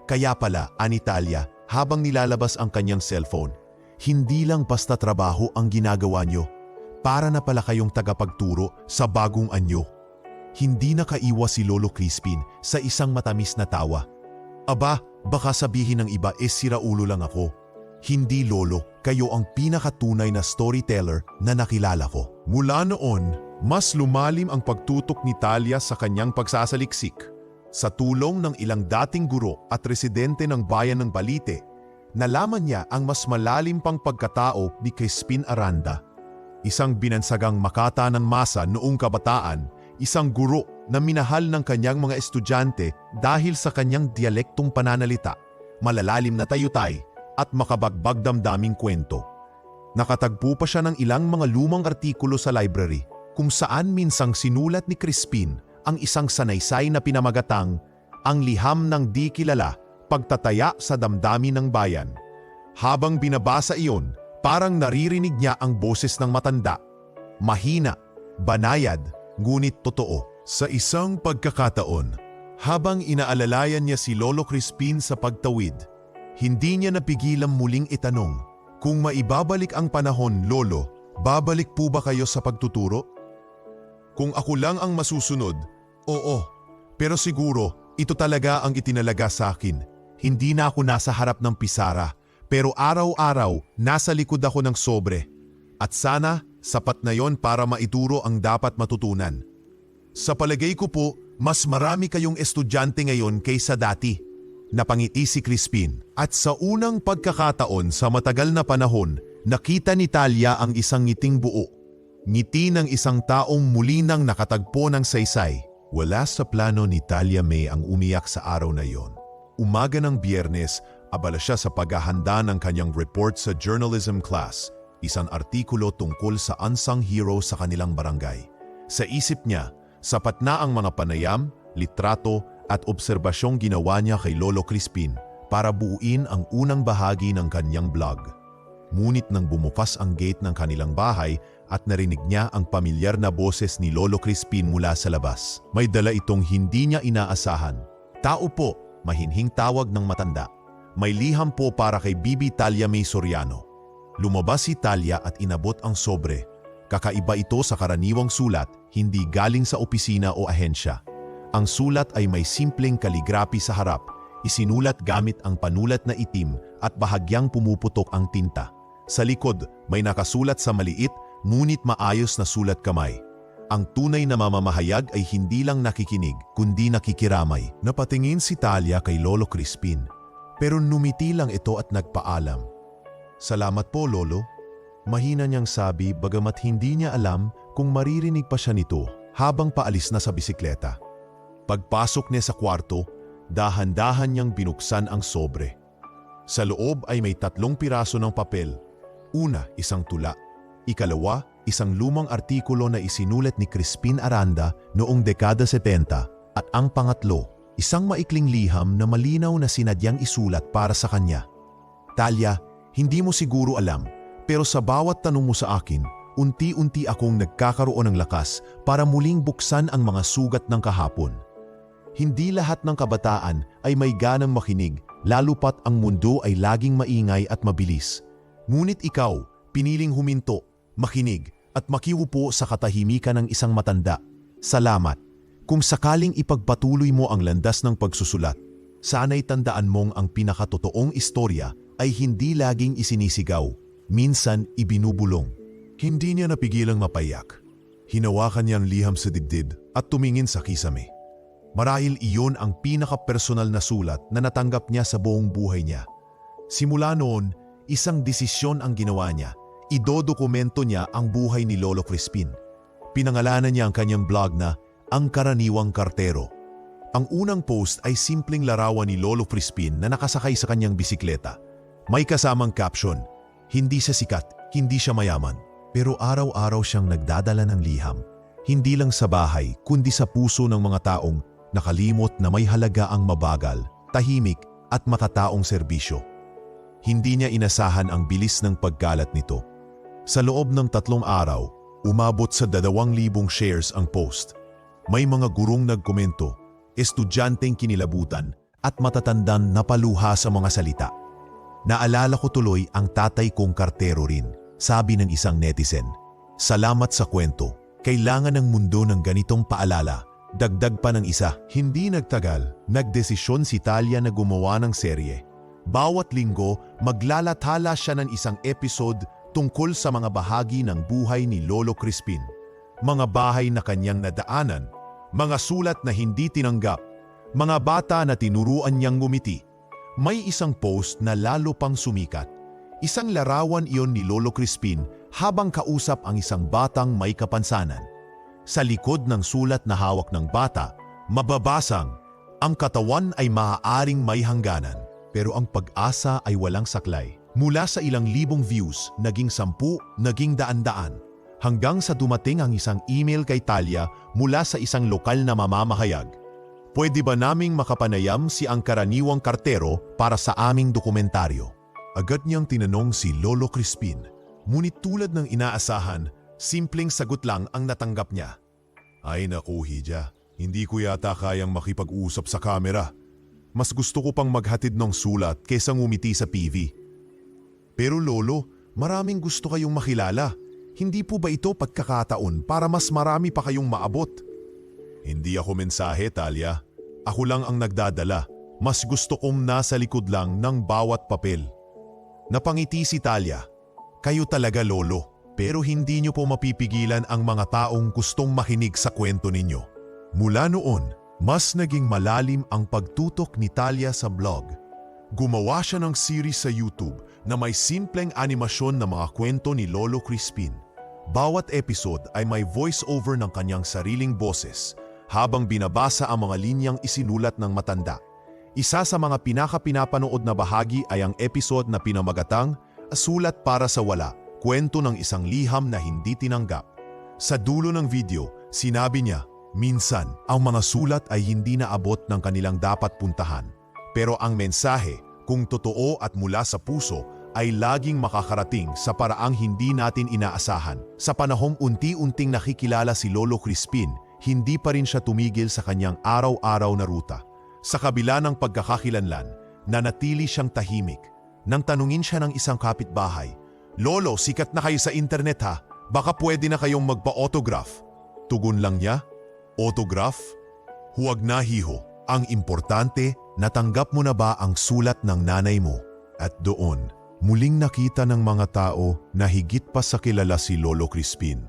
Speaker 1: Kaya pala, ani Talia, habang nilalabas ang kanyang cellphone, hindi lang basta trabaho ang ginagawa nyo. Para na pala kayong tagapagturo sa bagong anyo. Hindi nakaiwas si Lolo Crispin sa isang matamis na tawa. Aba, baka sabihin ng iba siraulo lang ako. Hindi lolo, kayo ang pinakatunay na storyteller na nakilala ko. Mula noon, mas lumalim ang pagtutok ni Talia sa kanyang pagsasaliksik. Sa tulong ng ilang dating guro at residente ng bayan ng Balite, nalaman niya ang mas malalim pang pagkatao ni Crispin Aranda. Isang binansagang makata ng masa noong kabataan, isang guro na minahal ng kanyang mga estudyante dahil sa kanyang dialektong pananalita, malalalim na tayutay at makabagbag damdaming kwento. Nakatagpo pa siya ng ilang mga lumang artikulo sa library kung saan minsang sinulat ni Crispin ang isang sanaysay na pinamagatang Ang Liham ng Di Kilala, Pagtataya sa Damdamin ng Bayan. Habang binabasa iyon, parang naririnig niya ang boses ng matanda. Mahina, banayad, ngunit totoo. Sa isang pagkakataon, habang inaalalayan niya si Lolo Crispin sa pagtawid, hindi niya napigilang muling itanong, kung maibabalik ang panahon, Lolo, babalik po ba kayo sa pagtuturo? Kung ako lang ang masusunod, oo. Pero siguro, ito talaga ang itinalaga sa akin. Hindi na ako nasa harap ng pisara, pero araw-araw nasa likod ako ng sobre. At sana, sapat na yon para maituro ang dapat matutunan. Sa palagay ko po, mas marami kayong estudyante ngayon kaysa dati. Napangiti si Crispin. At sa unang pagkakataon sa matagal na panahon, nakita ni Talia ang isang ngiting buo. Ngiti ng isang taong muli nang nakatagpo ng saysay. Wala sa plano ni Talia May ang umiyak sa araw na yon. Umaga ng Biyernes, abala siya sa paghahanda ng kanyang report sa journalism class, isang artikulo tungkol sa unsung hero sa kanilang barangay. Sa isip niya, sapat na ang mga panayam, litrato at obserbasyong ginawa niya kay Lolo Crispin para buuin ang unang bahagi ng kanyang blog. Ngunit nang bumukas ang gate ng kanilang bahay at narinig niya ang pamilyar na boses ni Lolo Crispin mula sa labas, may dala itong hindi niya inaasahan. Tao po, mahinhing tawag ng matanda. May liham po para kay Bibi Talia May Soriano. Lumabas si Talia at inabot ang sobre. Kakaiba ito sa karaniwang sulat, hindi galing sa opisina o ahensya. Ang sulat ay may simpleng kaligrapi sa harap, isinulat gamit ang panulat na itim at bahagyang pumuputok ang tinta. Sa likod, may nakasulat sa maliit ngunit maayos na sulat kamay. Ang tunay na mamamahayag ay hindi lang nakikinig, kundi nakikiramay. Napatingin si Talia kay Lolo Crispin, pero numiti lang ito at nagpaalam. Salamat po, Lolo. Mahina niyang sabi bagamat hindi niya alam kung maririnig pa siya nito habang paalis na sa bisikleta. Pagpasok niya sa kwarto, dahan-dahan niyang binuksan ang sobre. Sa loob ay may 3 piraso ng papel. Una, isang tula. Ikalawa, isang lumang artikulo na isinulat ni Crispin Aranda noong dekada 70 at ang pangatlo, isang maikling liham na malinaw na sinadyang isulat para sa kanya. Talia, hindi mo siguro alam, pero sa bawat tanong mo sa akin, unti-unti akong nagkakaroon ng lakas para muling buksan ang mga sugat ng kahapon. Hindi lahat ng kabataan ay may ganang makinig, lalo pat ang mundo ay laging maingay at mabilis. Ngunit ikaw, piniling huminto, makinig at makiupo sa katahimikan ng isang matanda. Salamat. Kung sakaling ipagpatuloy mo ang landas ng pagsusulat, sana'y tandaan mong ang pinakatotoong istorya ay hindi laging isinisigaw, minsan ibinubulong. Hindi niya napigilang mapayak. Hinawakan niya ang liham sa dibdib at tumingin sa kisame. Marahil iyon ang pinaka-personal na sulat na natanggap niya sa buong buhay niya. Simula noon, isang desisyon ang ginawa niya. Idodokumento niya ang buhay ni Lolo Crispin. Pinangalanan niya ang kanyang blog na Ang Karaniwang Kartero. Ang unang post ay simpleng larawan ni Lolo Crispin na nakasakay sa kanyang bisikleta. May kasamang caption, hindi siya sikat, hindi siya mayaman, pero araw-araw siyang nagdadala ng liham. Hindi lang sa bahay, kundi sa puso ng mga taong nakalimot na may halaga ang mabagal, tahimik at makataong serbisyo. Hindi niya inasahan ang bilis ng pagkalat nito. Sa loob ng 3 araw, umabot sa 2,000 shares ang post. May mga gurong nagkomento, estudyanteng kinilabutan at matatandang napaluha sa mga salita. Naalala ko tuloy ang tatay kong kartero rin, sabi ng isang netizen. Salamat sa kwento. Kailangan ng mundo ng ganitong paalala. Dagdag pa ng isa. Hindi nagtagal, nagdesisyon si Talia na gumawa ng serye. Bawat linggo, maglalathala siya ng isang episode tungkol sa mga bahagi ng buhay ni Lolo Crispin. Mga bahay na kanyang nadaanan, mga sulat na hindi tinanggap, mga bata na tinuruan niyang ngumiti. May isang post na lalo pang sumikat. Isang larawan iyon ni Lolo Crispin habang kausap ang isang batang may kapansanan. Sa likod ng sulat na hawak ng bata, mababasang, ang katawan ay maaaring may hangganan, pero ang pag-asa ay walang saklay. Mula sa ilang libong views, naging 10, naging daan-daan, hanggang sa dumating ang isang email kay Talia mula sa isang lokal na mamamahayag. Pwede ba naming makapanayam si Ang Karaniwang Kartero para sa aming dokumentaryo? Agad niyang tinanong si Lolo Crispin. Ngunit tulad ng inaasahan, simpleng sagot lang ang natanggap niya. Ay naku, Hija, hindi ko yata kayang makipag-usap sa kamera. Mas gusto ko pang maghatid ng sulat kaysa ngumiti sa PV. Pero Lolo, maraming gusto kayong makilala. Hindi po ba ito pagkakataon para mas marami pa kayong maabot? Hindi ako mensahe, Talia. Ako lang ang nagdadala. Mas gusto kong nasa likod lang ng bawat papel. Napangiti si Talia. Kayo talaga, Lolo. Pero hindi niyo po mapipigilan ang mga taong gustong makinig sa kwento ninyo. Mula noon, mas naging malalim ang pagtutok ni Talia sa blog. Gumawa siya ng series sa YouTube na may simpleng animasyon na mga kwento ni Lolo Crispin. Bawat episode ay may voice-over ng kanyang sariling boses habang binabasa ang mga linyang isinulat ng matanda. Isa sa mga pinakapinapanood na bahagi ay ang episode na pinamagatang Sulat para sa Wala, kwento ng isang liham na hindi tinanggap. Sa dulo ng video, sinabi niya, minsan ang mga sulat ay hindi naabot ng kanilang dapat puntahan. Pero ang mensahe, kung totoo at mula sa puso, ay laging makakarating sa paraang hindi natin inaasahan. Sa panahong unti-unting nakikilala si Lolo Crispin, hindi pa rin siya tumigil sa kanyang araw-araw na ruta. Sa kabila ng pagkakakilanlan, nanatili siyang tahimik. Nang tanungin siya ng isang kapitbahay, Lolo, sikat na kayo sa internet ha, baka pwede na kayong magpa-autograph. Tugon lang niya, autograph? Huwag na hiho, Ang importante, natanggap mo na ba ang sulat ng nanay mo? At doon, muling nakita ng mga tao na higit pa sa kilala si Lolo Crispin.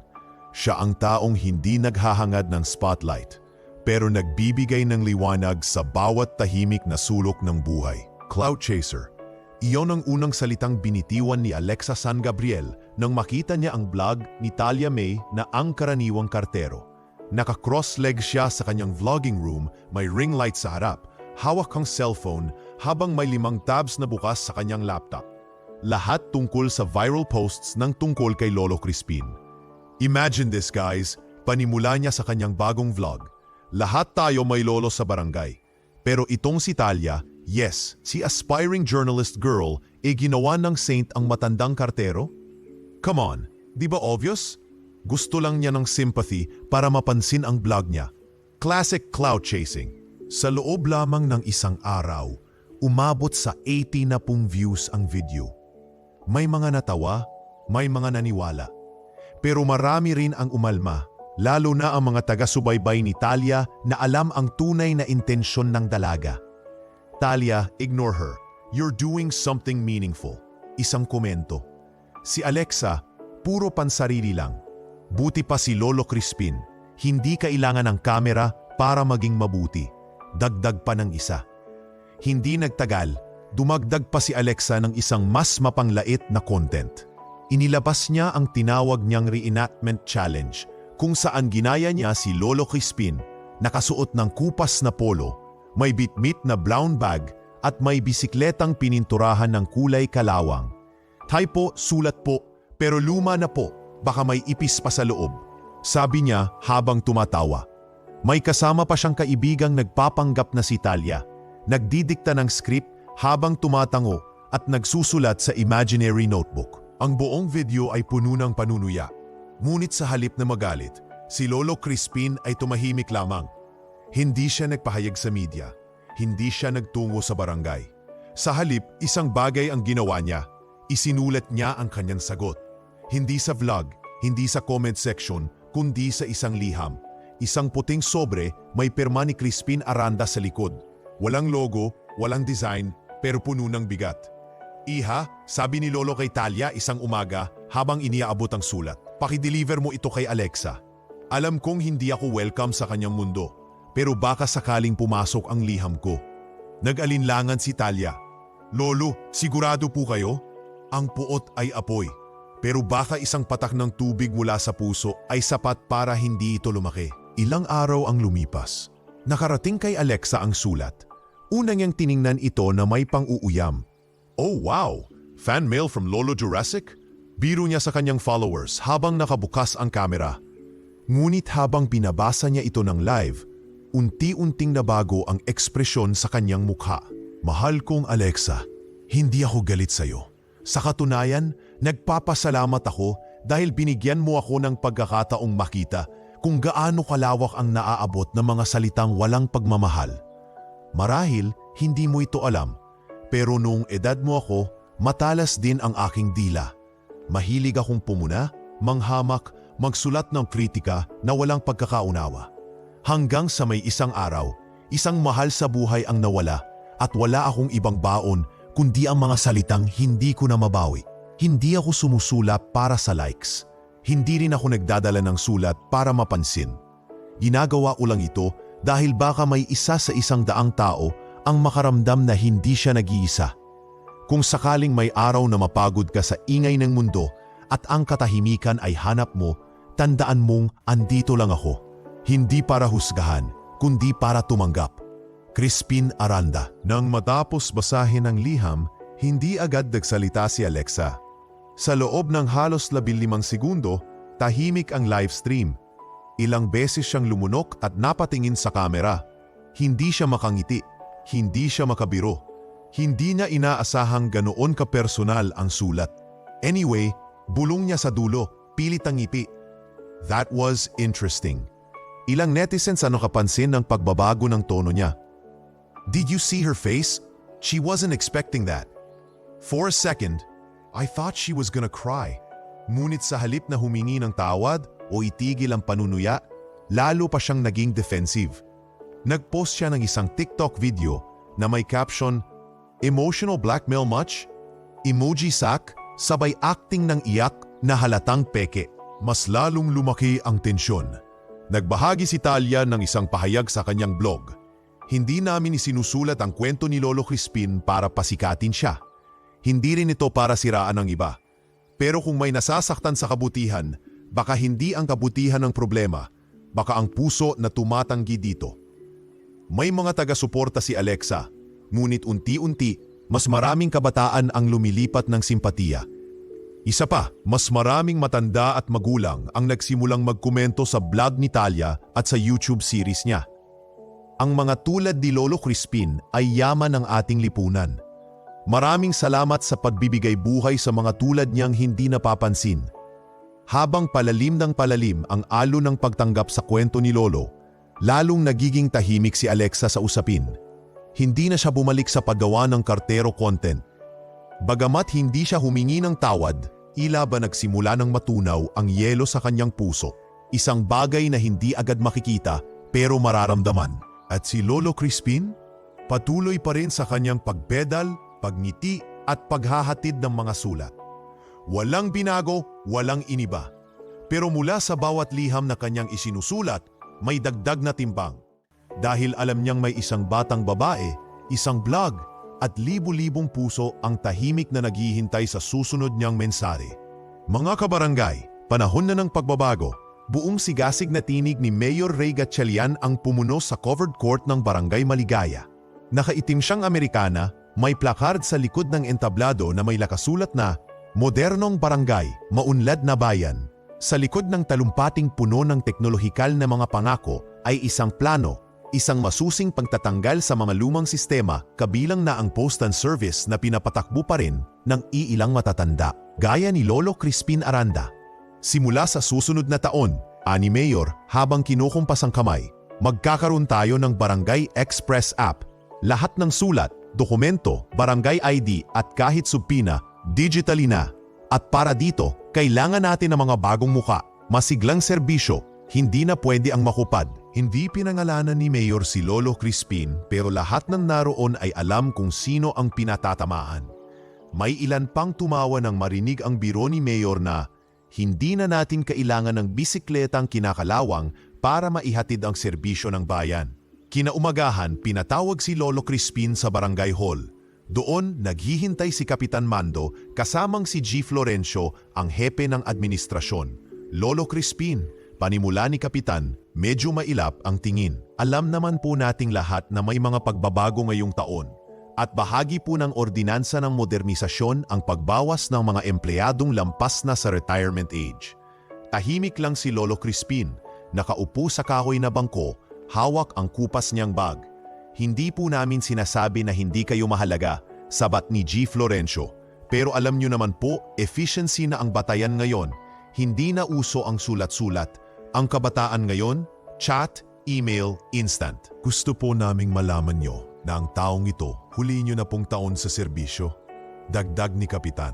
Speaker 1: Siya ang taong hindi naghahangad ng spotlight, pero nagbibigay ng liwanag sa bawat tahimik na sulok ng buhay. Cloud Chaser. Iyon ang unang salitang binitiwan ni Alexa San Gabriel nang makita niya ang vlog ni Talia May na ang karaniwang kartero. Naka-cross-leg siya sa kanyang vlogging room, may ring light sa harap, hawak ang cellphone habang may 5 tabs na bukas sa kanyang laptop. Lahat tungkol sa viral posts ng tungkol kay Lolo Crispin. Imagine this guys, panimula niya sa kanyang bagong vlog. Lahat tayo may lolo sa barangay. Pero itong si Talia, yes, si aspiring journalist girl, ginawa ng saint ang matandang kartero? Come on, di ba obvious? Gusto lang niya ng sympathy para mapansin ang vlog niya. Classic cloud chasing. Sa loob lamang ng isang araw, umabot sa 80 na pong views ang video. May mga natawa, may mga naniwala. Pero marami rin ang umalma, lalo na ang mga taga-subaybay ni Talia na alam ang tunay na intensyon ng dalaga. Talia, ignore her. You're doing something meaningful. Isang komento. Si Alexa, puro pansarili lang. Buti pa si Lolo Crispin, hindi kailangan ng kamera para maging mabuti. Dagdag pa ng isa. Hindi nagtagal, dumagdag pa si Alexa ng isang mas mapanglait na content. Inilabas niya ang tinawag niyang reenactment challenge, kung saan ginaya niya si Lolo Crispin, nakasuot ng kupas na polo, may bitbit na brown bag at may bisikletang pininturahan ng kulay kalawang. Typo, sulat po, pero luma na po. Baka may ipis pa sa loob, sabi niya habang tumatawa. May kasama pa siyang kaibigang nagpapanggap na si Talia. Nagdidikta ng script habang tumatango at nagsusulat sa imaginary notebook. Ang buong video ay puno ng panunuya. Ngunit sa halip na magalit, si Lolo Crispin ay tumahimik lamang. Hindi siya nagpahayag sa media. Hindi siya nagtungo sa barangay. Sa halip, isang bagay ang ginawa niya. Isinulat niya ang kanyang sagot. Hindi sa vlog, hindi sa comment section, kundi sa isang liham. Isang puting sobre, may pirma ni Crispin Aranda sa likod. Walang logo, walang design, pero puno ng bigat. Iha, sabi ni Lolo kay Talia isang umaga habang iniaabot ang sulat. Pakideliver mo ito kay Alexa. Alam kong hindi ako welcome sa kanyang mundo, pero baka sakaling pumasok ang liham ko. Nag-alinlangan si Talia. Lolo, sigurado po kayo? Ang puot ay apoy. Pero baka isang patak ng tubig mula sa puso ay sapat para hindi ito lumaki. Ilang araw ang lumipas. Nakarating kay Alexa ang sulat. Una niyang tiningnan ito na may pang-uuyam. Oh wow! Fan mail from Lolo Jurassic? Biro niya sa kanyang followers habang nakabukas ang kamera. Ngunit habang binabasa niya ito ng live, unti-unting nabago ang ekspresyon sa kanyang mukha. Mahal kong Alexa, hindi ako galit sa'yo. Sa katunayan, nagpapasalamat ako dahil binigyan mo ako ng pagkakataong makita kung gaano kalawak ang naaabot ng mga salitang walang pagmamahal. Marahil, hindi mo ito alam, pero noong edad mo ako, matalas din ang aking dila. Mahilig akong pumuna, manghamak, magsulat ng kritika na walang pagkakaunawa. Hanggang sa may isang araw, isang mahal sa buhay ang nawala at wala akong ibang baon kundi ang mga salitang hindi ko na mabawi. Hindi ako sumusulat para sa likes. Hindi rin ako nagdadala ng sulat para mapansin. Ginagawa ko lang ito dahil baka may isa sa 100 tao ang makaramdam na hindi siya nag-iisa. Kung sakaling may araw na mapagod ka sa ingay ng mundo at ang katahimikan ay hanap mo, tandaan mong andito lang ako. Hindi para husgahan, kundi para tumanggap. Crispin Aranda. Nang matapos basahin ang liham, hindi agad nagsalita si Alexa. Sa loob ng halos 15 segundo, tahimik ang live stream. Ilang beses siyang lumunok at napatingin sa kamera. Hindi siya makangiti, hindi siya makabiro. Hindi niya inaasahang ganoon kapersonal ang sulat. Anyway, bulong niya sa dulo, pilit ang ngiti. That was interesting. Ilang netizens ang nakapansin ng pagbabago ng tono niya. Did you see her face? She wasn't expecting that. For a second, I thought she was gonna cry. Ngunit sa halip na humingi ng tawad o itigil ang panunuya, lalo pa siyang naging defensive. Nag-post siya ng isang TikTok video na may caption, "Emotional blackmail much?" Emoji sack, sabay acting ng iyak na halatang peke. Mas lalong lumaki ang tensyon. Nagbahagi si Talia ng isang pahayag sa kanyang blog. "Hindi namin isinusulat ang kwento ni Lolo Crispin para pasikatin siya. Hindi rin ito para siraan ang iba. Pero kung may nasasaktan sa kabutihan, baka hindi ang kabutihan ang problema, baka ang puso na tumatanggi dito." May mga taga-suporta si Alexa, ngunit unti-unti, mas maraming kabataan ang lumilipat ng simpatiya. Isa pa, mas maraming matanda at magulang ang nagsimulang magkomento sa blog ni Talia at sa YouTube series niya. Ang mga tulad ni Lolo Crispin ay yaman ng ating lipunan. Maraming salamat sa pagbibigay buhay sa mga tulad niyang hindi napapansin. Habang palalim ng palalim ang alo ng pagtanggap sa kwento ni Lolo, lalong nagiging tahimik si Alexa sa usapin. Hindi na siya bumalik sa paggawa ng kartero content. Bagamat hindi siya humingi ng tawad, tila ba nagsimula ng matunaw ang yelo sa kanyang puso. Isang bagay na hindi agad makikita pero mararamdaman. At si Lolo Crispin, patuloy pa rin sa kanyang pagpedal, pagngiti at paghahatid ng mga sulat. Walang binago, walang iniba. Pero mula sa bawat liham na kanyang isinusulat, may dagdag na timbang. Dahil alam niyang may isang batang babae, isang blog, at libu-libong puso ang tahimik na naghihintay sa susunod niyang mensahe. Mga kabarangay, panahon na ng pagbabago. Buong sigasig na tinig ni Mayor Ray Gatchalian ang pumuno sa covered court ng Barangay Maligaya. Nakaitim siyang Amerikana, may placard sa likod ng entablado na may nakasulat na "Modernong Barangay, Maunlad na Bayan." Sa likod ng talumpating puno ng teknolohikal na mga pangako ay isang plano, isang masusing pagtatanggal sa mga lumang sistema kabilang na ang postal service na pinapatakbo pa rin ng iilang matatanda, gaya ni Lolo Crispin Aranda. Simula sa susunod na taon, ani Mayor, habang kinukumpas ang kamay, magkakaroon tayo ng Barangay Express app. Lahat ng sulat, dokumento, barangay ID at kahit subpina, digitally na. At para dito, kailangan natin ng mga bagong muka, masiglang serbisyo, hindi na pwede ang makupad. Hindi pinangalanan ni Mayor si Lolo Crispin pero lahat ng naroon ay alam kung sino ang pinatatamaan. May ilan pang tumawa nang marinig ang biro ni Mayor na hindi na natin kailangan ng bisikletang kinakalawang para maihatid ang serbisyo ng bayan. Kinaumagahan, pinatawag si Lolo Crispin sa barangay hall. Doon, naghihintay si Kapitan Mando kasamang si G. Florencio, ang hepe ng administrasyon. "Lolo Crispin," panimula ni Kapitan, medyo mailap ang tingin. "Alam naman po nating lahat na may mga pagbabago ngayong taon. At bahagi po ng ordinansa ng modernisasyon ang pagbawas ng mga empleyadong lampas na sa retirement age." Tahimik lang si Lolo Crispin, nakaupo sa kahoy na bangko, hawak ang kupas niyang bag. "Hindi po namin sinasabi na hindi kayo mahalaga," sabat ni G. Florencio. "Pero alam niyo naman po, efficiency na ang batayan ngayon. Hindi na uso ang sulat-sulat. Ang kabataan ngayon, chat, email, instant." Gusto po naming malaman niyo na ang taong ito, huli niyo na pong taon sa serbisyo, dagdag ni Kapitan.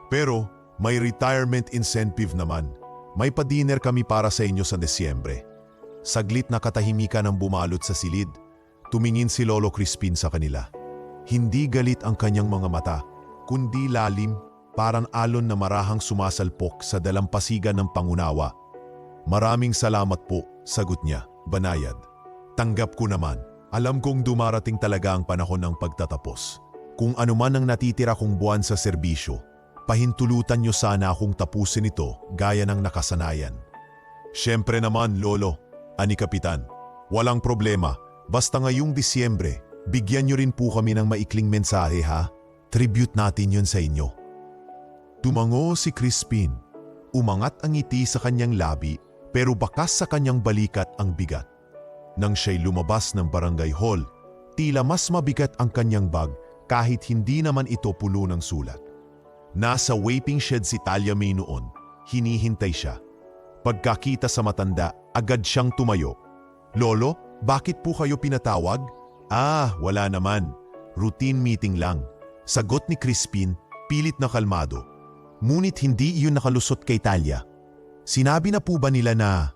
Speaker 1: "Pero may retirement incentive naman. May pa-dinner kami para sa inyo sa Desyembre." Saglit na katahimikan ang bumalot sa silid. Tumingin si Lolo Crispin sa kanila. Hindi galit ang kanyang mga mata, kundi lalim, parang alon na marahang sumasalpok sa dalampasigan ng pangunawa. "Maraming salamat po," sagot niya, banayad. "Tanggap ko naman. Alam kong dumarating talaga ang panahon ng pagtatapos. Kung ano man ang natitira kong buwan sa serbisyo, pahintulutan niyo sana akong tapusin ito gaya ng nakasanayan." "Siyempre naman, Lolo," ani Kapitan. "Walang problema. Basta ngayong Disyembre, bigyan niyo rin po kami ng maikling mensahe ha. Tribute natin yun sa inyo." Tumango si Crispin. Umangat ang ngiti sa kanyang labi pero bakas sa kanyang balikat ang bigat. Nang siya'y lumabas ng barangay hall, tila mas mabigat ang kanyang bag kahit hindi naman ito puno ng sulat. Nasa waiting shed si Talia May noon, hinihintay siya. Pagkakita sa matanda, agad siyang tumayo. "Lolo, bakit po kayo pinatawag?" "Ah, wala naman. Routine meeting lang," sagot ni Crispin, pilit na kalmado. Ngunit hindi iyon nakalusot kay Talia. "Sinabi na po ba nila na..."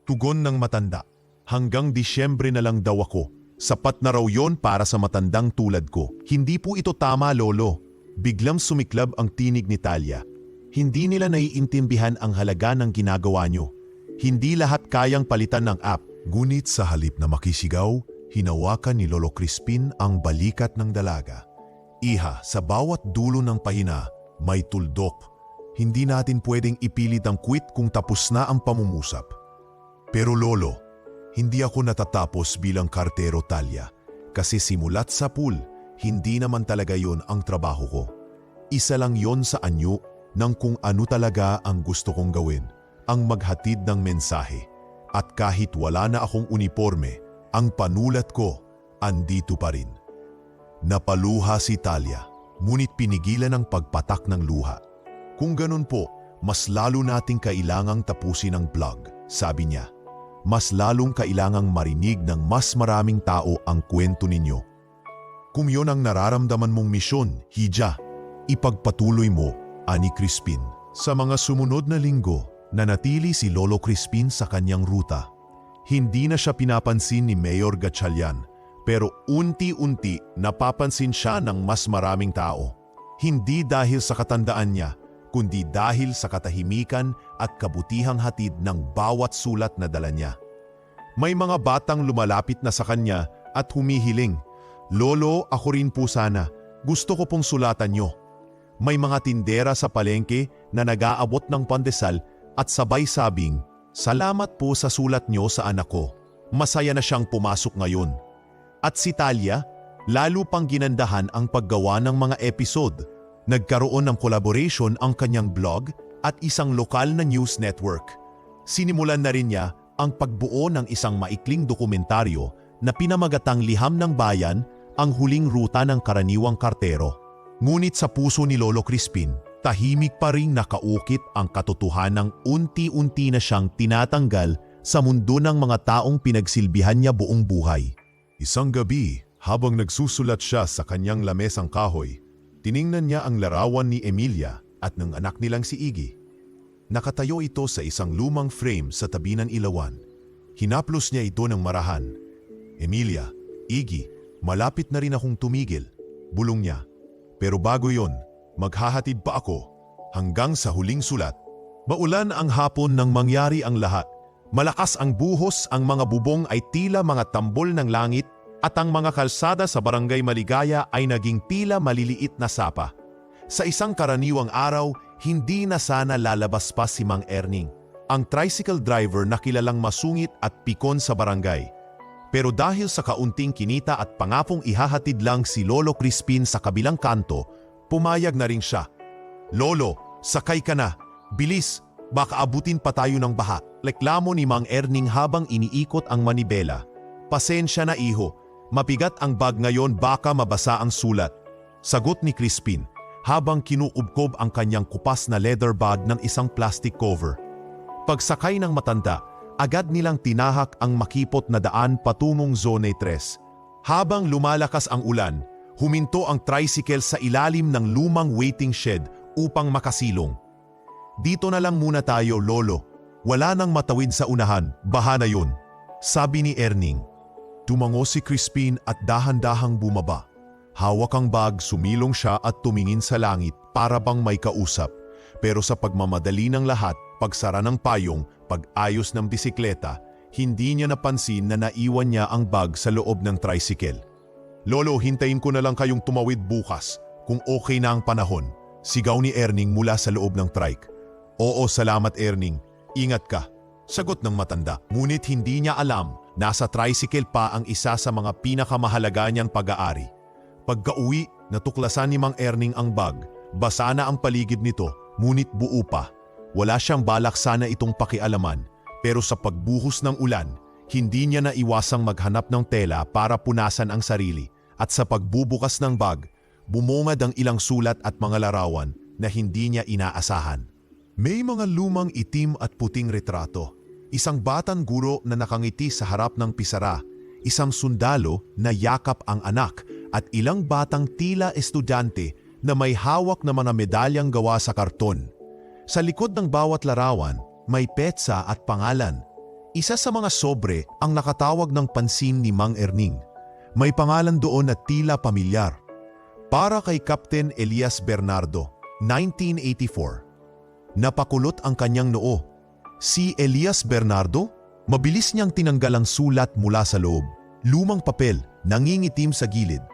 Speaker 1: Tugon ng matanda. Hanggang Disyembre na lang daw ako. Sapat na raw yon para sa matandang tulad ko. Hindi po ito tama, Lolo. Biglang sumiklab ang tinig ni Talia. Hindi nila naiintindihan ang halaga ng ginagawa nyo. Hindi lahat kayang palitan ng app. Ngunit sa halip na makisigaw, hinawakan ni Lolo Crispin ang balikat ng dalaga. Iha, sa bawat dulo ng pahina, may tuldok. Hindi natin pwedeng ipilit ang quit kung tapos na ang pamumusap. Pero Lolo, hindi ako natatapos bilang kartero, Talia. Kasi simulat sa pool, hindi naman talaga yon ang trabaho ko. Isa lang yon sa anyo ng kung ano talaga ang gusto kong gawin, ang maghatid ng mensahe. At kahit wala na akong uniforme, ang panulat ko, andito pa rin. Napaluha si Talia, ngunit pinigilan ang pagpatak ng luha. Kung ganun po, mas lalo nating kailangang tapusin ang vlog, sabi niya. Mas lalong kailangang marinig ng mas maraming tao ang kwento ninyo. Kung yon ang nararamdaman mong misyon, Hija, ipagpatuloy mo, ani Crispin. Sa mga sumunod na linggo, nanatili si Lolo Crispin sa kanyang ruta. Hindi na siya pinapansin ni Mayor Gatchalian, pero unti-unti napapansin siya ng mas maraming tao. Hindi dahil sa katandaan niya, kundi dahil sa katahimikan at kabutihang hatid ng bawat sulat na dala niya. May mga batang lumalapit na sa kanya at humihiling, "Lolo, ako rin po sana. Gusto ko pong sulatan niyo." May mga tindera sa palengke na nag-aabot ng pandesal at sabay sabing, "Salamat po sa sulat niyo sa anak ko." Masaya na siyang pumasok ngayon. At si Talia, lalo pang ginandahan ang paggawa ng mga episode. Nagkaroon ng collaboration ang kanyang blog at isang lokal na news network. Sinimulan na rin niya ang pagbuo ng isang maikling dokumentaryo na pinamagatang Liham ng Bayan, ang huling ruta ng karaniwang kartero. Ngunit sa puso ni Lolo Crispin, tahimik pa ring nakaukit ang katotohanang unti-unti na siyang tinatanggal sa mundo ng mga taong pinagsilbihan niya buong buhay. Isang gabi, habang nagsusulat siya sa kanyang lamesang kahoy, tiningnan niya ang larawan ni Emilia at ng anak nilang si Iggy. Nakatayo ito sa isang lumang frame sa tabi ng ilawan. Hinaplos niya ito ng marahan. "Emilia, Iggy, malapit na rin akong tumigil," bulong niya. "Pero bago yon, maghahatid pa ako hanggang sa huling sulat." Maulan ang hapon nang mangyari ang lahat. Malakas ang buhos, ang mga bubong ay tila mga tambol ng langit at ang mga kalsada sa Barangay Maligaya ay naging tila maliliit na sapa. Sa isang karaniwang araw, hindi na sana lalabas pa si Mang Erning, ang tricycle driver na kilalang masungit at pikon sa barangay. Pero dahil sa kaunting kinita at pangakong ihahatid lang si Lolo Crispin sa kabilang kanto, pumayag na rin siya. "Lolo, sakay ka na. Bilis, baka abutin pa tayo ng baha," reklamo ni Mang Erning habang iniikot ang manibela. "Pasensya na, iho. Mabigat ang bag ngayon, baka mabasa ang sulat," sagot ni Crispin habang kinuubkob ang kanyang kupas na leather bag ng isang plastic cover. Pagsakay ng matanda, agad nilang tinahak ang makipot na daan patungong Zone 3. Habang lumalakas ang ulan, huminto ang tricycle sa ilalim ng lumang waiting shed upang makasilong. "Dito na lang muna tayo, Lolo. Wala nang matawid sa unahan, baha na yun," sabi ni Erning. Tumango si Crispin at dahan-dahang bumaba. Hawak ang bag, sumilong siya at tumingin sa langit para bang may kausap. Pero sa pagmamadali ng lahat, pagsara ng payong, pag-ayos ng bisikleta, hindi niya napansin na naiwan niya ang bag sa loob ng tricycle. "Lolo, hintayin ko na lang kayong tumawid bukas kung okay na ang panahon," sigaw ni Erning mula sa loob ng trike. "Oo, salamat Erning. Ingat ka," sagot ng matanda. Ngunit hindi niya alam, nasa tricycle pa ang isa sa mga pinakamahalaga niyang pag-aari. Pagka-uwi, natuklasan ni Mang Erning ang bag. Basa na ang paligid nito, ngunit buo pa. Wala siyang balak sana itong pakialaman, pero sa pagbuhos ng ulan, hindi niya naiwasang maghanap ng tela para punasan ang sarili. At sa pagbubukas ng bag, bumungad ang ilang sulat at mga larawan na hindi niya inaasahan. May mga lumang itim at puting retrato. Isang batang guro na nakangiti sa harap ng pisara, isang sundalo na yakap ang anak at ilang batang tila estudyante na may hawak na mga medalyang gawa sa karton. Sa likod ng bawat larawan, may petsa at pangalan. Isa sa mga sobre ang nakatawag ng pansin ni Mang Erning. May pangalan doon na tila pamilyar. Para kay Captain Elias Bernardo, 1984. Napakulot ang kanyang noo. Si Elias Bernardo, mabilis niyang tinanggal ang sulat mula sa loob. Lumang papel, nangingitim sa gilid.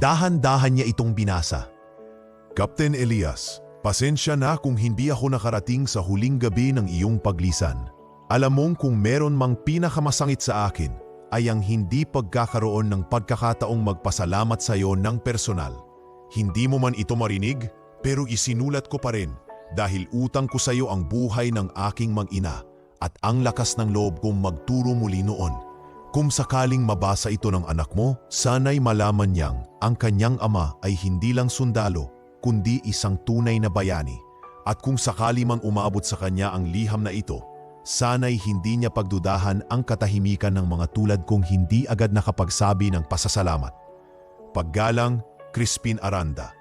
Speaker 1: Dahan-dahan niya itong binasa. Captain Elias, pasensya na kung hindi ako nakarating sa huling gabi ng iyong paglisan. Alam mong kung meron mang pinakamasangit sa akin ay ang hindi pagkakaroon ng pagkakataong magpasalamat sa iyo ng personal. Hindi mo man ito marinig, pero isinulat ko pa rin dahil utang ko sa iyo ang buhay ng aking mag-ina at ang lakas ng loob kong magturo muli noon. Kung sakaling mabasa ito ng anak mo, sana'y malaman niyang ang kanyang ama ay hindi lang sundalo, kundi isang tunay na bayani. At kung sakali mang umabot sa kanya ang liham na ito, sana'y hindi niya pagdudahan ang katahimikan ng mga tulad kong hindi agad nakapagsabi ng pasasalamat. Paggalang, Crispin Aranda.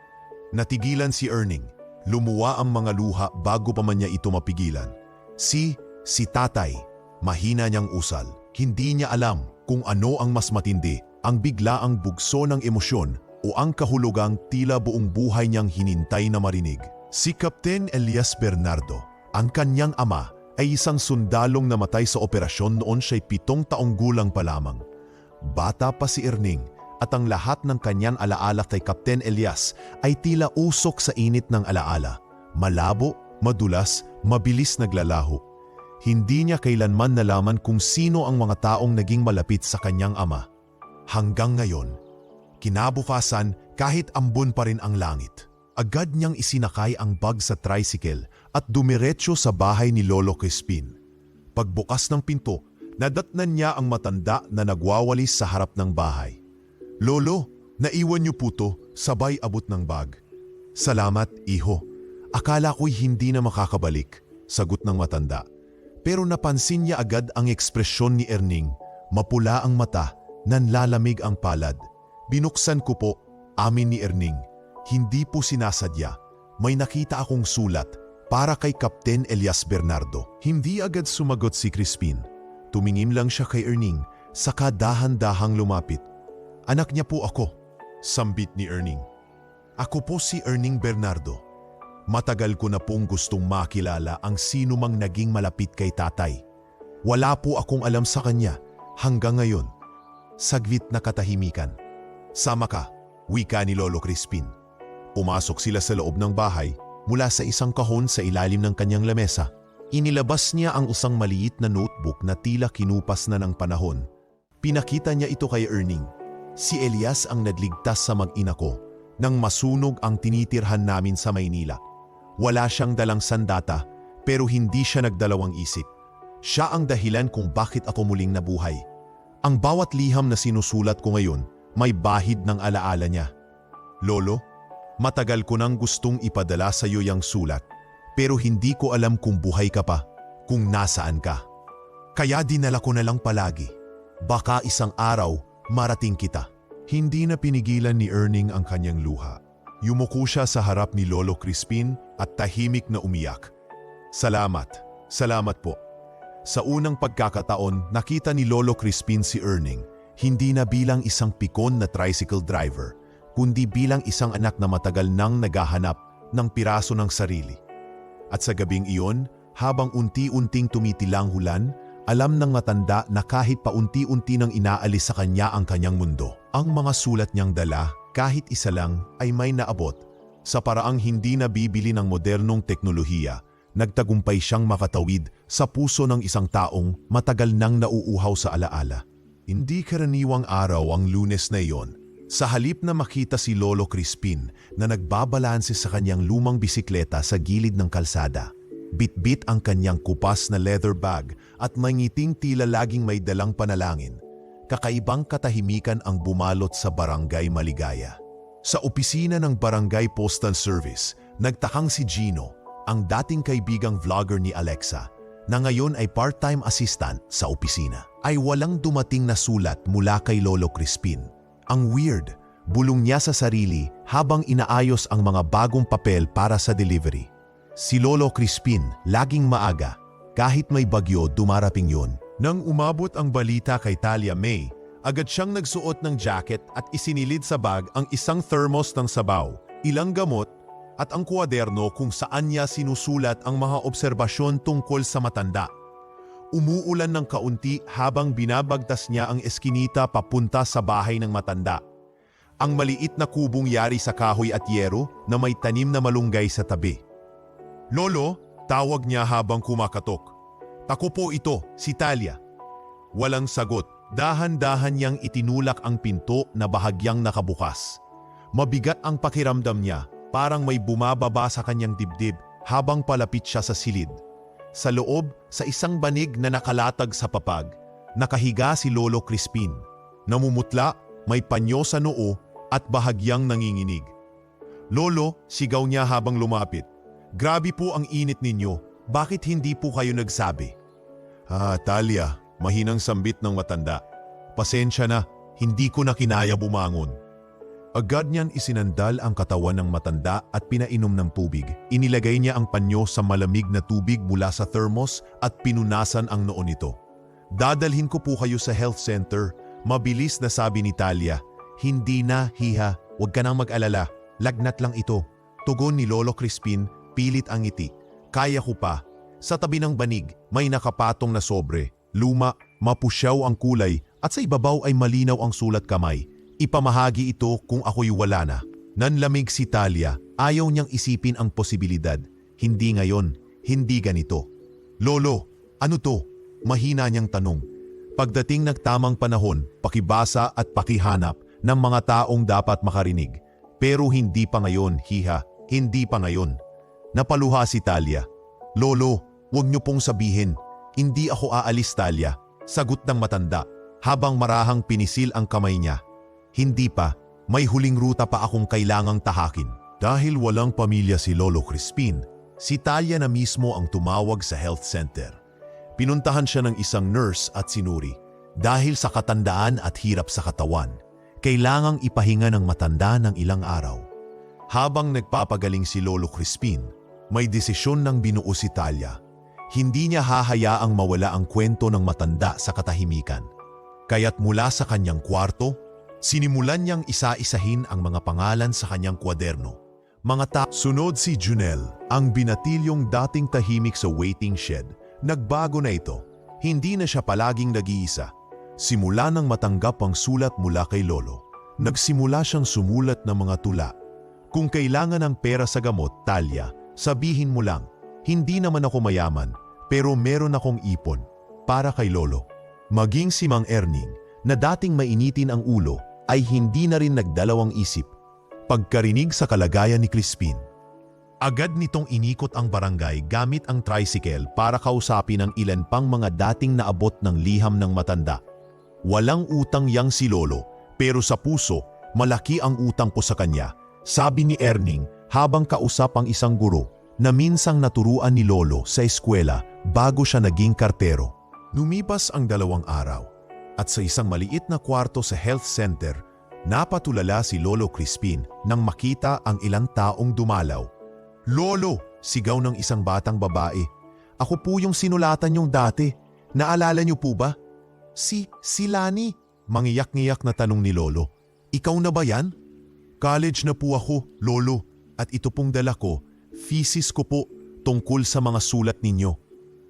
Speaker 1: Natigilan si Erning. Lumuwa ang mga luha bago pa man niya ito mapigilan. Si tatay, mahina niyang usal. Hindi niya alam kung ano ang mas matindi, ang biglaang bugso ng emosyon o ang kahulugang tila buong buhay niyang hinintay na marinig. Si Captain Elias Bernardo, ang kanyang ama, ay isang sundalong namatay sa operasyon noon siya'y 7 taong gulang pa lamang. Bata pa si Erning at ang lahat ng kanyang alaala kay Captain Elias ay tila usok sa init ng alaala. Malabo, madulas, mabilis naglalaho. Hindi niya kailanman nalaman kung sino ang mga taong naging malapit sa kanyang ama. Hanggang ngayon, kinabukasan kahit ambon pa rin ang langit. Agad niyang isinakay ang bag sa tricycle at dumiretso sa bahay ni Lolo Crispin. Pagbukas ng pinto, nadatnan niya ang matanda na nagwawalis sa harap ng bahay. Lolo, naiwan niyo po to, sabay abot ng bag. Salamat, iho. Akala ko'y hindi na makakabalik, sagot ng matanda. Pero napansin niya agad ang ekspresyon ni Erning. Mapula ang mata, nanlalamig ang palad. Binuksan ko po, amin ni Erning. Hindi po sinasadya. May nakita akong sulat para kay Captain Elias Bernardo. Hindi agad sumagot si Crispin. Tumingin lang siya kay Erning, saka dahan-dahang lumapit. Anak niya po ako, sambit ni Erning. Ako po si Erning Bernardo. Matagal ko na pong gustong makilala ang sino mang naging malapit kay tatay. Wala po akong alam sa kanya hanggang ngayon. Saglit na katahimikan. Sama ka, wika ni Lolo Crispin. Pumasok sila sa loob ng bahay mula sa isang kahon sa ilalim ng kanyang lamesa. Inilabas niya ang isang maliit na notebook na tila kinupas na ng panahon. Pinakita niya ito kay Erning. Si Elias ang nagligtas sa mag-ina ko nang masunog ang tinitirhan namin sa Maynila. Wala siyang dalang sandata pero hindi siya nagdalawang isip. Siya ang dahilan kung bakit ako muling nabuhay. Ang bawat liham na sinusulat ko ngayon may bahid ng alaala niya. Lolo, matagal ko nang gustong ipadala sa iyo yang sulat pero hindi ko alam kung buhay ka pa, kung nasaan ka. Kaya dinala ko na lang palagi. Baka isang araw marating kita. Hindi na pinigilan ni Erning ang kanyang luha. Yumuko siya sa harap ni Lolo Crispin at tahimik na umiyak. Salamat, salamat po. Sa unang pagkakataon, nakita ni Lolo Crispin si Erning, hindi na bilang isang pikon na tricycle driver, kundi bilang isang anak na matagal nang naghahanap ng piraso ng sarili. At sa gabing iyon, habang unti-unting tumitilang hulan, alam ng matanda na kahit paunti-unti nang inaalis sa kanya ang kanyang mundo. Ang mga sulat niyang dala, kahit isa lang, ay may naabot. Sa paraang hindi nabibili ng modernong teknolohiya, nagtagumpay siyang makatawid sa puso ng isang taong matagal nang nauuhaw sa alaala. Hindi karaniwang araw ang Lunes na iyon. Sa halip na makita si Lolo Crispin na nagbabalanse sa kanyang lumang bisikleta sa gilid ng kalsada, bitbit ang kanyang kupas na leather bag at mangiting tila laging may dalang panalangin. Kakaibang katahimikan ang bumalot sa Barangay Maligaya. Sa opisina ng Barangay Postal Service, nagtakang si Gino, ang dating kaibigang vlogger ni Alexa, na ngayon ay part-time assistant sa opisina, ay walang dumating na sulat mula kay Lolo Crispin. Ang weird, bulong niya sa sarili habang inaayos ang mga bagong papel para sa delivery. Si Lolo Crispin, laging maaga. Kahit may bagyo, dumarating yun. Nang umabot ang balita kay Talia May, agad siyang nagsuot ng jacket at isinilid sa bag ang isang thermos ng sabaw, ilang gamot, at ang kwaderno kung saan niya sinusulat ang mga obserbasyon tungkol sa matanda. Umuulan ng kaunti habang binabagtas niya ang eskinita papunta sa bahay ng matanda. Ang maliit na kubong yari sa kahoy at yero na may tanim na malunggay sa tabi. "Lolo," tawag niya habang kumakatok. "Ako po ito, si Talia." Walang sagot. Dahan-dahan niyang itinulak ang pinto na bahagyang nakabukas. Mabigat ang pakiramdam niya, parang may bumababa sa kanyang dibdib habang palapit siya sa silid. Sa loob, sa isang banig na nakalatag sa papag, nakahiga si Lolo Crispin. Namumutla, may panyo sa noo at bahagyang nanginginig. "Lolo," sigaw niya habang lumapit. "Grabe po ang init ninyo. Bakit hindi po kayo nagsabi?" Talia," mahinang sambit ng matanda. "Pasensya na, hindi ko na kinaya bumangon." Agad niyan isinandal ang katawan ng matanda at pinainom ng tubig. Inilagay niya ang panyo sa malamig na tubig mula sa thermos at pinunasan ang noo nito. "Dadalhin ko po kayo sa health center," mabilis na sabi ni Talia. "Hindi na, hiha. Huwag ka nang mag-alala. Lagnat lang ito." Tugon ni Lolo Crispin, pilit ang ngiti. "Kaya ko pa." Sa tabi ng banig, may nakapatong na sobre. Luma, mapusyaw ang kulay at sa ibabaw ay malinaw ang sulat kamay. "Ipamahagi ito kung ako'y wala na." Nanlamig si Talia. Ayaw niyang isipin ang posibilidad. Hindi ngayon, hindi ganito. "Lolo, ano to?" mahina niyang tanong. Pagdating nagtamang panahon, pakibasa at pakihanap ng mga taong dapat makarinig. Pero hindi pa ngayon, hiha. Hindi pa ngayon. Napaluha si Talia. "Lolo, huwag niyo pong sabihin. Hindi ako aalis, Talia." Sagot ng matanda, habang marahang pinisil ang kamay niya. "Hindi pa. May huling ruta pa akong kailangang tahakin." Dahil walang pamilya si Lolo Crispin, si Talia na mismo ang tumawag sa health center. Pinuntahan siya ng isang nurse at sinuri. Dahil sa katandaan at hirap sa katawan, kailangang ipahinga ng matanda ng ilang araw. Habang nagpapagaling si Lolo Crispin, may desisyon ng binuo si Talia. Hindi niya hahayaang mawala ang kwento ng matanda sa katahimikan. Kaya't mula sa kanyang kwarto, sinimulan niyang isa-isahin ang mga pangalan sa kanyang kwaderno. Sunod si Junel, ang binatilyong dating tahimik sa waiting shed. Nagbago na ito. Hindi na siya palaging nag-iisa. Simula nang matanggap ang sulat mula kay Lolo, nagsimula siyang sumulat ng mga tula. "Kung kailangan ng pera sa gamot, Talia, sabihin mo lang. Hindi naman ako mayaman, pero meron akong ipon para kay Lolo." Maging si Mang Erning, na dating mainitin ang ulo, ay hindi na rin nagdalawang isip. Pagkarinig sa kalagayan ni Crispin, agad nitong inikot ang barangay gamit ang tricycle para kausapin ang ilan pang mga dating naabot ng liham ng matanda. "Walang utang yang si Lolo, pero sa puso, malaki ang utang ko sa kanya," sabi ni Erning habang kausap ang isang guro na minsang naturuan ni Lolo sa eskwela bago siya naging kartero. Lumipas ang 2 araw at sa isang maliit na kwarto sa health center, napatulala si Lolo Crispin nang makita ang ilang taong dumalaw. "Lolo!" sigaw ng isang batang babae. "Ako po yung sinulatan niyong dati. Naalala niyo po ba?" Si Lani," mangiyak-ngiyak na tanong ni Lolo. "Ikaw na ba yan?" "College na po ako, Lolo, at ito pong dala ko, thesis ko po tungkol sa mga sulat ninyo."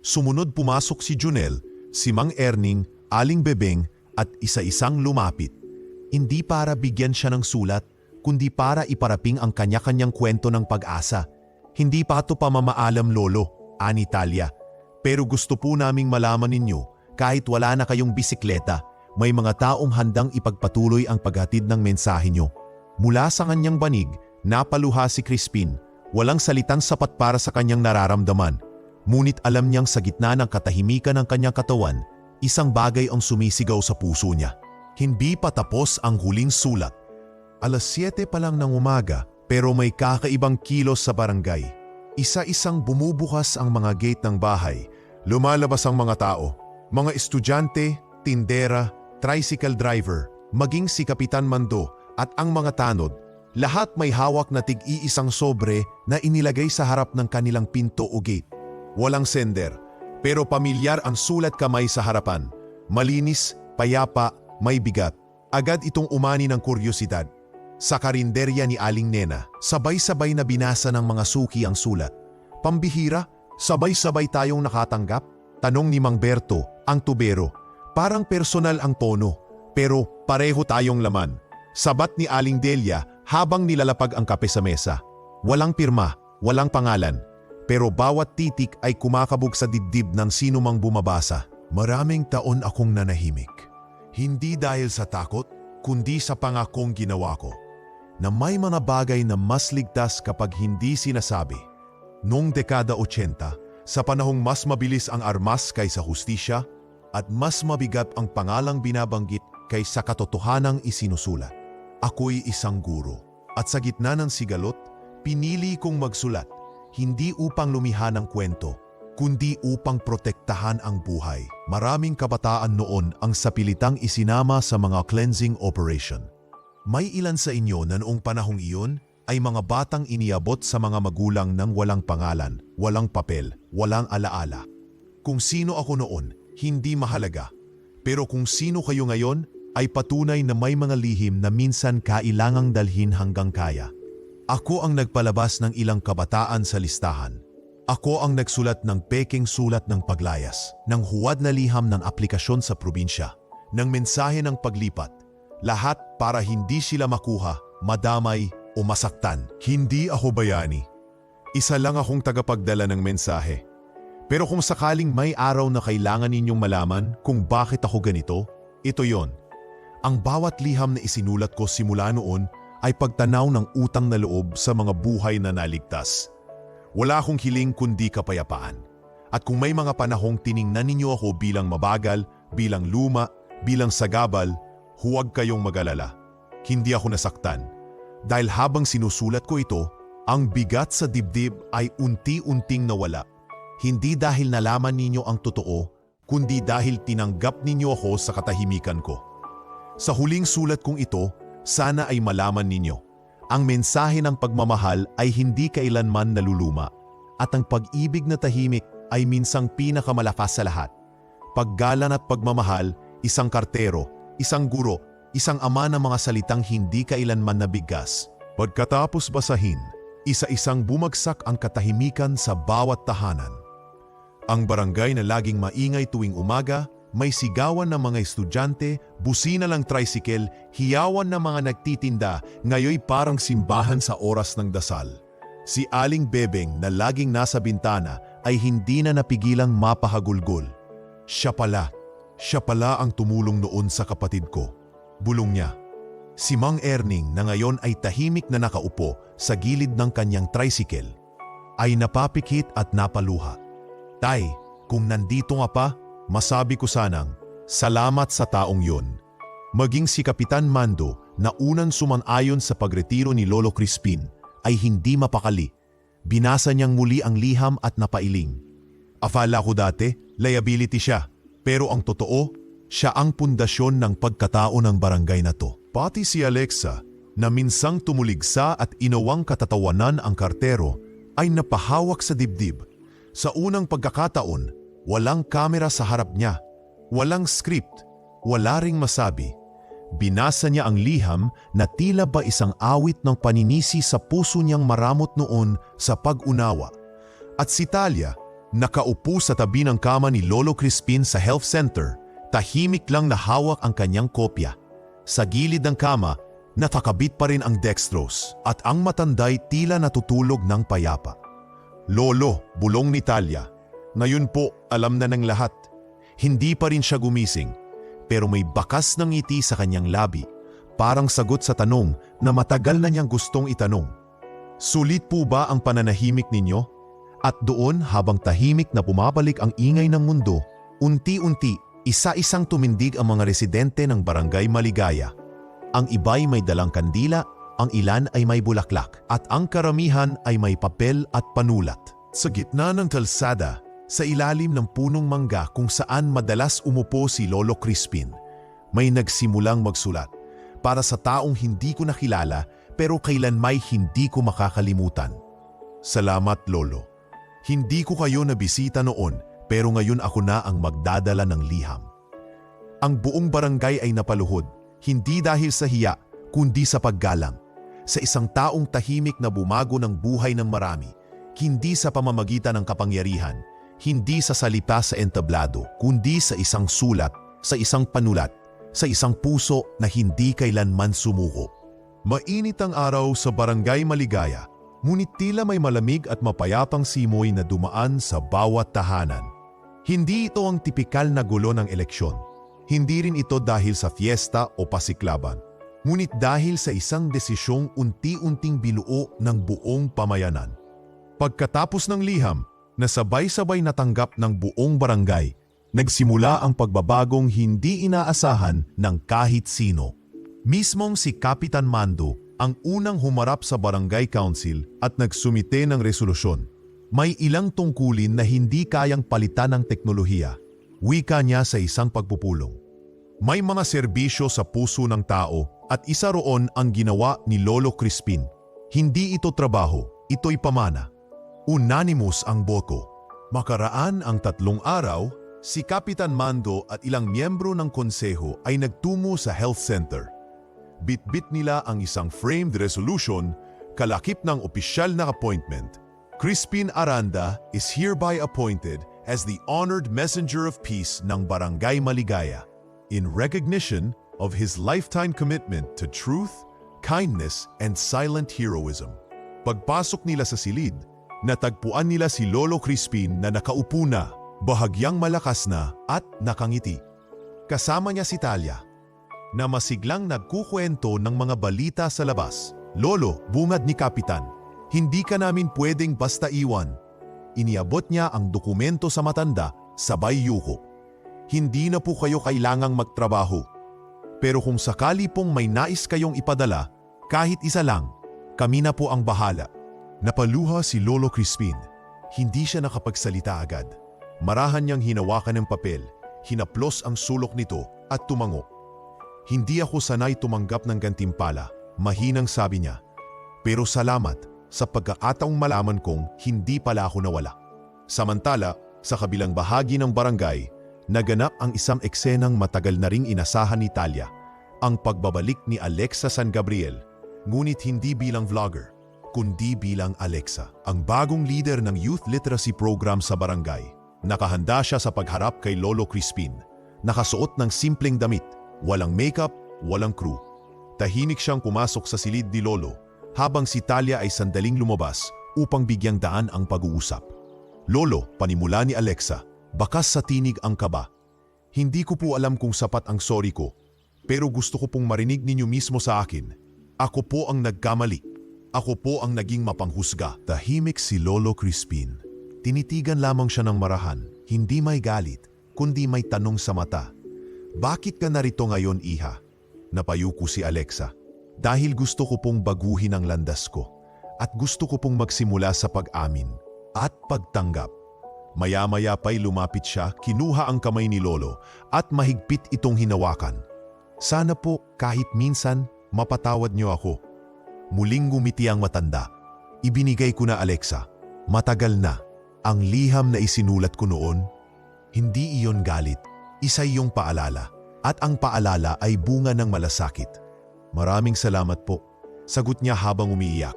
Speaker 1: Sumunod pumasok si Junel, si Mang Erning, Aling Bebeng at isa-isang lumapit. Hindi para bigyan siya ng sulat, kundi para iparaping ang kanya-kanyang kwento ng pag-asa. "Hindi pa ito pamamaalam, Lolo," ani Talia. "Pero gusto po naming malaman ninyo, kahit wala na kayong bisikleta, may mga taong handang ipagpatuloy ang paghatid ng mensahe nyo." Mula sa kanyang banig, napaluha si Crispin. Walang salitang sapat para sa kanyang nararamdaman. Ngunit alam niyang sa gitna ng katahimikan ng kanyang katawan, isang bagay ang sumisigaw sa puso niya. Hindi pa tapos ang huling sulat. 7:00 pa lang ng umaga, pero may kakaibang kilos sa barangay. Isa-isang bumubukas ang mga gate ng bahay. Lumalabas ang mga tao. Mga estudyante, tindera, tricycle driver, maging si Kapitan Mando at ang mga tanod. Lahat may hawak na tig-iisang sobre na inilagay sa harap ng kanilang pinto o gate. Walang sender, Pero pamilyar ang sulat kamay sa harapan. Malinis, payapa, may bigat. Agad itong umani ng kuryosidad. Sa karinderya ni Aling Nena, sabay-sabay na binasa ng mga suki ang sulat. Pambihira, sabay-sabay tayong nakatanggap? Tanong ni Mang Berto, ang tubero. Parang personal ang tono, pero pareho tayong laman. Sabat ni Aling Delia habang nilalapag ang kape sa mesa. Walang pirma, walang pangalan. Pero bawat titik ay kumakabog sa dibdib ng sino mang bumabasa. Maraming taon akong nanahimik. Hindi dahil sa takot, kundi sa pangakong ginawa ko. Na may mga bagay na mas ligtas kapag hindi sinasabi. Noong dekada 80, sa panahong mas mabilis ang armas kaysa hustisya at mas mabigat ang pangalang binabanggit kaysa katotohanang isinusulat. Ako'y isang guro at sa gitna ng sigalot, pinili kong magsulat, hindi upang lumihan ng kwento, kundi upang protektahan ang buhay. Maraming kabataan noon ang sapilitang isinama sa mga cleansing operation. May ilan sa inyo na noong panahong iyon ay mga batang iniabot sa mga magulang ng walang pangalan, walang papel, walang alaala. Kung sino ako noon, hindi mahalaga. Pero kung sino kayo ngayon, ay patunay na may mga lihim na minsan kailangang dalhin hanggang kaya. Ako ang nagpalabas ng ilang kabataan sa listahan. Ako ang nagsulat ng peking sulat ng paglayas, ng huwad na liham ng aplikasyon sa probinsya, ng mensahe ng paglipat. Lahat para hindi sila makuha, madamay o masaktan. Hindi ako bayani. Isa lang akong tagapagdala ng mensahe. Pero kung sakaling may araw na kailangan ninyong malaman kung bakit ako ganito, ito yon. Ang bawat liham na isinulat ko simula noon ay pagtanaw ng utang na loob sa mga buhay na naligtas. Wala akong hiling kundi kapayapaan. At kung may mga panahong tiningnan ninyo ako bilang mabagal, bilang luma, bilang sagabal, huwag kayong mag-alala. Hindi ako nasaktan. Dahil habang sinusulat ko ito, ang bigat sa dibdib ay unti-unting nawala. Hindi dahil nalaman ninyo ang totoo, kundi dahil tinanggap ninyo ako sa katahimikan ko. Sa huling sulat kong ito, sana ay malaman ninyo. Ang mensahe ng pagmamahal ay hindi kailanman naluluma. At ang pag-ibig na tahimik ay minsang pinakamalakas sa lahat. Paggalan at pagmamahal, isang kartero, isang guro, isang ama ng mga salitang hindi kailanman nabigas. Pagkatapos basahin, isa-isang bumagsak ang katahimikan sa bawat tahanan. Ang barangay na laging maingay tuwing umaga, may sigawan ng mga estudyante, busina ng tricycle, hiyawan ng mga nagtitinda, ngayoy parang simbahan sa oras ng dasal. Si Aling Bebeng na laging nasa bintana ay hindi na napigilang mapahagulgol. Siya pala ang tumulong noon sa kapatid ko. Bulong niya. Si Mang Erning na ngayon ay tahimik na nakaupo sa gilid ng kanyang tricycle, ay napapikit at napaluha. Tay, kung nandito nga pa, masabi ko sanang, salamat sa taong yun. Maging si Kapitan Mando na unang sumang-ayon sa pagretiro ni Lolo Crispin ay hindi mapakali. Binasa niyang muli ang liham at napailing. Akala ko dati, liability siya. Pero ang totoo, siya ang pundasyon ng pagkatao ng barangay na to. Pati si Alexa, na minsang tumuligsa at inawang katatawanan ang kartero, ay napahawak sa dibdib. Sa unang pagkakataon, walang kamera sa harap niya, walang script, wala ring masabi. Binasa niya ang liham na tila ba isang awit ng paninisi sa puso niyang maramot noon sa pag-unawa. At si Talia, nakaupo sa tabi ng kama ni Lolo Crispin sa health center, tahimik lang na hawak ang kanyang kopya. Sa gilid ng kama, nakakabit pa rin ang dextrose at ang matanday tila natutulog ng payapa. Lolo, bulong ni Talia. Ngayon po, alam na ng lahat. Hindi pa rin siya gumising, pero may bakas ng ngiti sa kanyang labi, parang sagot sa tanong na matagal na niyang gustong itanong. Sulit po ba ang pananahimik ninyo? At doon, habang tahimik na bumabalik ang ingay ng mundo, unti-unti, isa-isang tumindig ang mga residente ng Barangay Maligaya. Ang iba'y may dalang kandila, ang ilan ay may bulaklak, at ang karamihan ay may papel at panulat. Sa gitna ng kalsada, sa ilalim ng punong mangga kung saan madalas umupo si Lolo Crispin, may nagsimulang magsulat para sa taong hindi ko nakilala pero kailanmay hindi ko makakalimutan. Salamat, Lolo. Hindi ko kayo nabisita noon Pero ngayon ako na ang magdadala ng liham. Ang buong barangay ay napaluhod, hindi dahil sa hiya, kundi sa paggalang. Sa isang taong tahimik na bumago ng buhay ng marami, hindi sa pamamagitan ng kapangyarihan, hindi sa salita sa entablado, kundi sa isang sulat, sa isang panulat, sa isang puso na hindi kailanman sumuko. Mainit ang araw sa Barangay Maligaya, ngunit tila may malamig at mapayapang simoy na dumaan sa bawat tahanan. Hindi ito ang tipikal na gulo ng eleksyon. Hindi rin ito dahil sa fiesta o pasiklaban. Ngunit dahil sa isang desisyong unti-unting binuo ng buong pamayanan. Pagkatapos ng liham na sabay-sabay natanggap ng buong barangay, nagsimula ang pagbabagong hindi inaasahan ng kahit sino. Mismong si Kapitan Mando ang unang humarap sa Barangay Council at nagsumite ng resolusyon. May ilang tungkulin na hindi kayang palitan ng teknolohiya, wika niya sa isang pagpupulong. May mga serbisyo sa puso ng tao at isa roon ang ginawa ni Lolo Crispin. Hindi ito trabaho, ito'y pamana. Unanimous ang boto. Makaraan ang 3 araw, si Kapitan Mando at ilang miyembro ng konseho ay nagtungo sa health center. Bit-bit nila ang isang framed resolution, kalakip ng opisyal na appointment. Crispin Aranda is hereby appointed as the honored messenger of peace ng Barangay Maligaya in recognition of his lifetime commitment to truth, kindness, and silent heroism. Pagpasok nila sa silid, natagpuan nila si Lolo Crispin na nakaupo na, bahagyang malakas na at nakangiti. Kasama niya si Talia, na masiglang nagkukwento ng mga balita sa labas. Lolo, bungad ni Kapitan, hindi ka namin pwedeng basta iwan. Iniabot niya ang dokumento sa matanda, sabay yuko. Hindi na po kayo kailangang magtrabaho. Pero kung sakali pong may nais kayong ipadala, kahit isa lang, kami na po ang bahala. Napaluha si Lolo Crispin. Hindi siya nakapagsalita agad. Marahan niyang hinawakan ng papel, hinaplos ang sulok nito at tumango. Hindi ako sanay tumanggap ng gantimpala, mahinang sabi niya. Pero salamat sa pagkakataong malaman kong hindi pala ako nawala. Samantala, sa kabilang bahagi ng barangay, naganap ang isang eksenang matagal na ring inasahan ni Talia, ang pagbabalik ni Alexa San Gabriel, ngunit hindi bilang vlogger, kundi bilang Alexa, ang bagong leader ng youth literacy program sa barangay. Nakahanda siya sa pagharap kay Lolo Crispin, nakasuot ng simpleng damit, walang makeup, walang crew. Tahimik siyang pumasok sa silid ni Lolo, habang si Talia ay sandaling lumabas upang bigyang daan ang pag-uusap. Lolo, panimula ni Alexa, bakas sa tinig ang kaba. Hindi ko po alam kung sapat ang sorry ko, pero gusto ko pong marinig ninyo mismo sa akin. Ako po ang nagkamali. Ako po ang naging mapanghusga. Tahimik si Lolo Crispin. Tinitigan lamang siya ng marahan, hindi may galit, kundi may tanong sa mata. Bakit ka narito ngayon, iha? Napayuko si Alexa. Dahil gusto ko pong baguhin ang landas ko at gusto ko pong magsimula sa pag-amin at pagtanggap. Maya-maya pa'y lumapit siya, kinuha ang kamay ni Lolo at mahigpit itong hinawakan. Sana po kahit minsan mapatawad niyo ako. Muling ngumiti ang matanda. Ibinigay ko na, Alexa. Matagal na. Ang liham na isinulat ko noon, hindi iyon galit. Isa iyong paalala. At ang paalala ay bunga ng malasakit. Maraming salamat po, sagot niya habang umiiyak.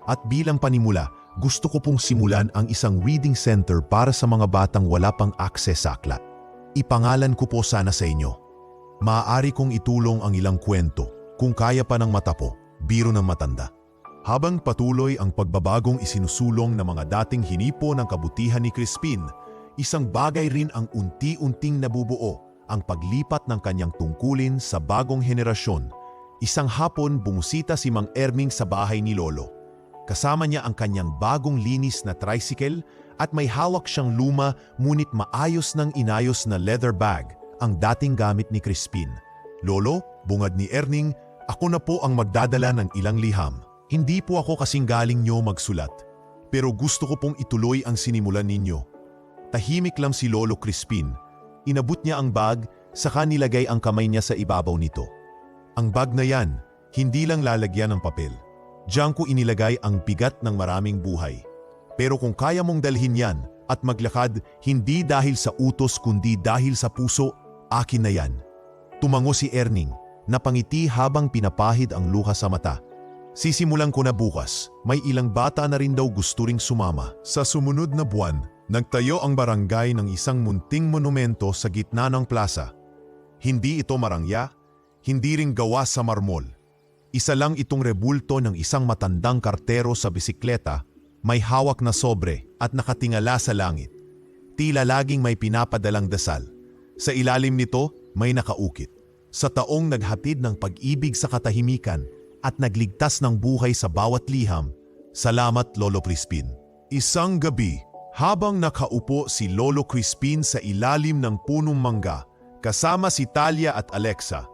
Speaker 1: At bilang panimula, gusto ko pong simulan ang isang reading center para sa mga batang wala pang akses sa aklat. Ipangalan ko po sana sa inyo. Maaari kong itulong ang ilang kwento, kung kaya pa ng mata po, biro ng matanda. Habang patuloy ang pagbabagong isinusulong ng mga dating hinipo ng kabutihan ni Crispin, isang bagay rin ang unti-unting nabubuo, ang paglipat ng kanyang tungkulin sa bagong henerasyon. Isang hapon bumusita si Mang Erming sa bahay ni Lolo. Kasama niya ang kanyang bagong linis na tricycle at may hawak siyang luma ngunit maayos ng inayos na leather bag, ang dating gamit ni Crispin. Lolo, bungad ni Erning, ako na po ang magdadala ng ilang liham. Hindi po ako kasing galing nyo magsulat, pero gusto ko pong ituloy ang sinimulan ninyo. Tahimik lang si Lolo Crispin. Inabot niya ang bag, saka nilagay ang kamay niya sa ibabaw nito. Ang bag na yan, hindi lang lalagyan ng papel. Diyan ko inilagay ang bigat ng maraming buhay. Pero kung kaya mong dalhin yan, at maglakad hindi dahil sa utos kundi dahil sa puso, akin na yan. Tumango si Erning, napangiti habang pinapahid ang luha sa mata. Sisimulan ko na bukas, may ilang bata na rin daw gusto ring sumama. Sa sumunod na buwan, nagtayo ang barangay ng isang munting monumento sa gitna ng plaza. Hindi ito marangya, hindi ring gawa sa marmol. Isa lang itong rebulto ng isang matandang kartero sa bisikleta, may hawak na sobre at nakatingala sa langit. Tila laging may pinapadalang dasal. Sa ilalim nito, may nakaukit. Sa taong naghatid ng pag-ibig sa katahimikan at nagligtas ng buhay sa bawat liham, salamat Lolo Crispin. Isang gabi, habang nakaupo si Lolo Crispin sa ilalim ng punong mangga, kasama si Talia at Alexa,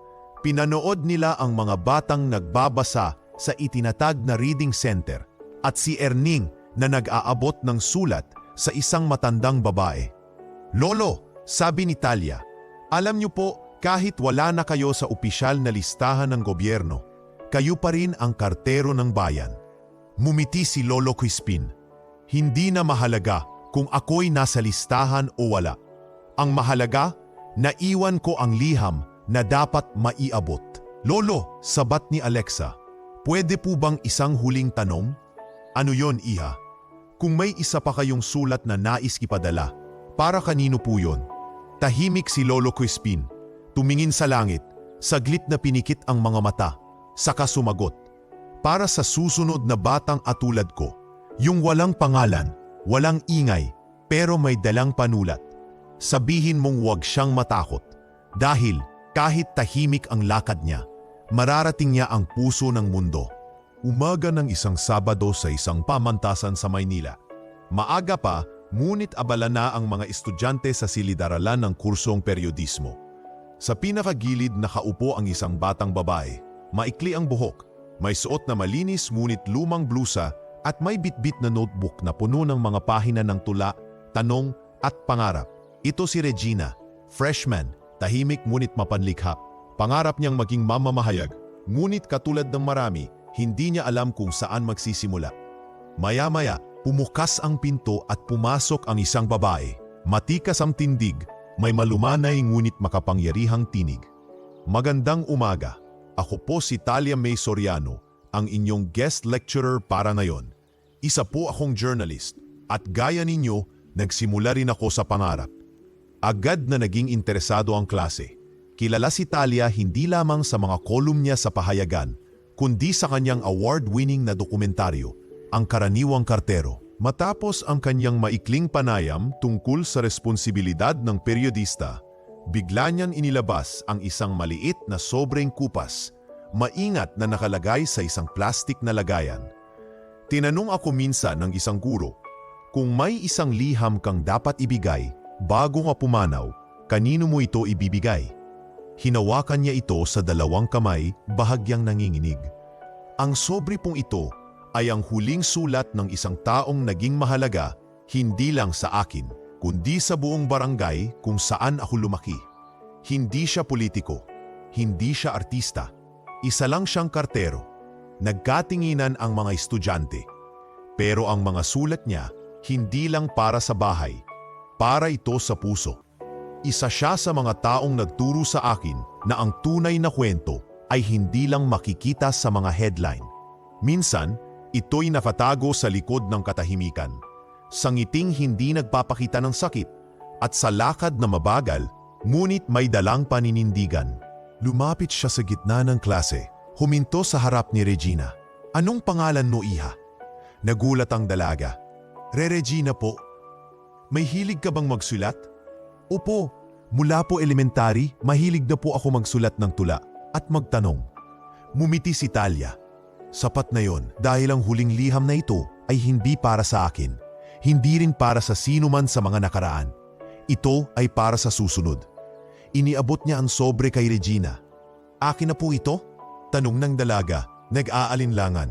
Speaker 1: pinanood nila ang mga batang nagbabasa sa itinatag na reading center at si Erning na nag-aabot ng sulat sa isang matandang babae. Lolo, sabi ni Talia, alam niyo po, kahit wala na kayo sa opisyal na listahan ng gobyerno, kayo pa rin ang kartero ng bayan. Mumiti si Lolo Crispin. Hindi na mahalaga kung ako'y nasa listahan o wala. Ang mahalaga, naiwan ko ang liham na dapat maiabot. Lolo, sabat ni Alexa, pwede po bang isang huling tanong? Ano yon, iha? Kung may isa pa kayong sulat na nais ipadala, para kanino po yon? Tahimik si Lolo Crispin. Tumingin sa langit, saglit na pinikit ang mga mata, saka sumagot. Para sa susunod na batang atulad ko, yung walang pangalan, walang ingay, pero may dalang panulat. Sabihin mong huwag siyang matakot. Dahil kahit tahimik ang lakad niya, mararating niya ang puso ng mundo. Umaga ng isang Sabado sa isang pamantasan sa Maynila. Maaga pa, ngunit abala na ang mga estudyante sa silid-aralan ng kursong periodismo. Sa pinakagilid nakaupo ang isang batang babae. Maikli ang buhok, may suot na malinis ngunit lumang blusa at may bitbit na notebook na puno ng mga pahina ng tula, tanong at pangarap. Ito si Regina, freshman, tahimik ngunit mapanlikhap. Pangarap niyang maging mamamahayag, ngunit katulad ng marami, hindi niya alam kung saan magsisimula. Maya-maya, pumukas ang pinto at pumasok ang isang babae. Matikas ang tindig, may malumanay ngunit makapangyarihang tinig. Magandang umaga. Ako po si Talia May Soriano, ang inyong guest lecturer para ngayon. Isa po akong journalist at gaya ninyo, nagsimula rin ako sa pangarap. Agad na naging interesado ang klase. Kilala si Talia hindi lamang sa mga kolum niya sa pahayagan, kundi sa kanyang award-winning na dokumentaryo, Ang Karaniwang Kartero. Matapos ang kanyang maikling panayam tungkol sa responsibilidad ng periodista, bigla niyang inilabas ang isang maliit na sobreng kupas, maingat na nakalagay sa isang plastik na lagayan. Tinanong ako minsan ng isang guro, kung may isang liham kang dapat ibigay bago ka pumanaw, kanino mo ito ibibigay? Hinawakan niya ito sa dalawang kamay, bahagyang nanginginig. Ang sobre pong ito ay ang huling sulat ng isang taong naging mahalaga hindi lang sa akin, kundi sa buong barangay kung saan ako lumaki. Hindi siya politiko, hindi siya artista, isa lang siyang kartero. Nagkatinginan ang mga estudyante. Pero ang mga sulat niya, hindi lang para sa bahay, para ito sa puso. Isa siya sa mga taong nagturo sa akin na ang tunay na kwento ay hindi lang makikita sa mga headline. Minsan, ito'y nakatago sa likod ng katahimikan, sa ngiting hindi nagpapakita ng sakit, at sa lakad na mabagal, ngunit may dalang paninindigan. Lumapit siya sa gitna ng klase, huminto sa harap ni Regina. Anong pangalan mo, iha? Nagulat ang dalaga. Regina po. May hilig ka bang magsulat? Opo, mula po elementary, mahilig na po ako magsulat ng tula at magtanong. Mumiti si Talia. Sapat na yon dahil ang huling liham na ito ay hindi para sa akin, hindi rin para sa sino man sa mga nakaraan. Ito ay para sa susunod. Iniabot niya ang sobre kay Regina. Akin na po ito? Tanong ng dalaga, nag-aalinlangan.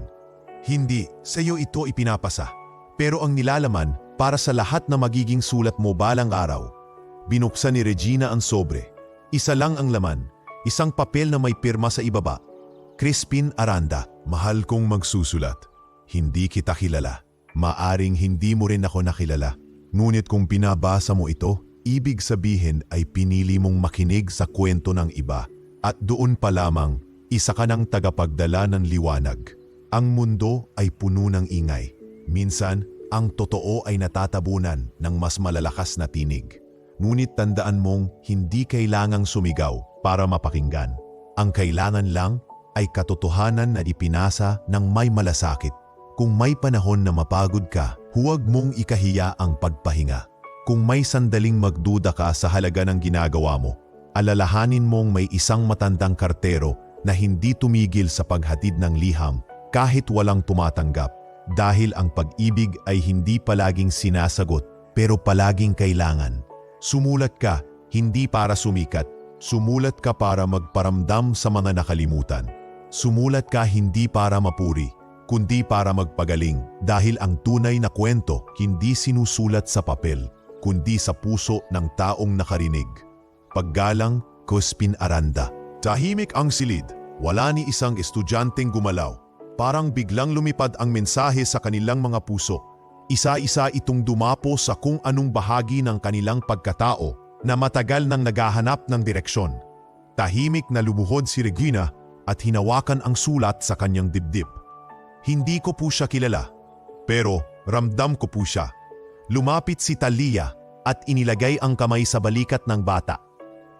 Speaker 1: Hindi, sa iyo ito ipinapasa. Pero ang nilalaman para sa lahat na magiging sulat mo balang araw. Binuksan ni Regina ang sobre. Isa lang ang laman, isang papel na may pirma sa ibaba. Crispin Aranda, mahal kong magsusulat. Hindi kita kilala. Maaring hindi mo rin ako nakilala. Ngunit kung binabasa mo ito, ibig sabihin ay pinili mong makinig sa kwento ng iba at doon pa lamang isa ka ng tagapagdala ng liwanag. Ang mundo ay puno ng ingay. Minsan, ang totoo ay natatabunan ng mas malalakas na tinig. Ngunit tandaan mong hindi kailangang sumigaw para mapakinggan. Ang kailangan lang ay katotohanan na ipinasa ng may malasakit. Kung may panahon na mapagod ka, huwag mong ikahiya ang pagpahinga. Kung may sandaling magduda ka sa halaga ng ginagawa mo, alalahanin mong may isang matandang kartero na hindi tumigil sa paghatid ng liham kahit walang tumatanggap. Dahil ang pag-ibig ay hindi palaging sinasagot pero palaging kailangan. Sumulat ka hindi para sumikat, sumulat ka para magparamdam sa mga nakalimutan. Sumulat ka hindi para mapuri, kundi para magpagaling dahil ang tunay na kwento hindi sinusulat sa papel, kundi sa puso ng taong nakarinig. Paggalang, Cuspin Aranda. Tahimik ang silid, wala ni isang estudyanteng gumalaw. Parang biglang lumipad ang mensahe sa kanilang mga puso. Isa-isa itong dumapo sa kung anong bahagi ng kanilang pagkatao na matagal nang naghahanap ng direksyon. Tahimik na lumuhod si Regina at hinawakan ang sulat sa kanyang dibdib. Hindi ko po siya kilala, pero ramdam ko po siya. Lumapit si Talia at inilagay ang kamay sa balikat ng bata.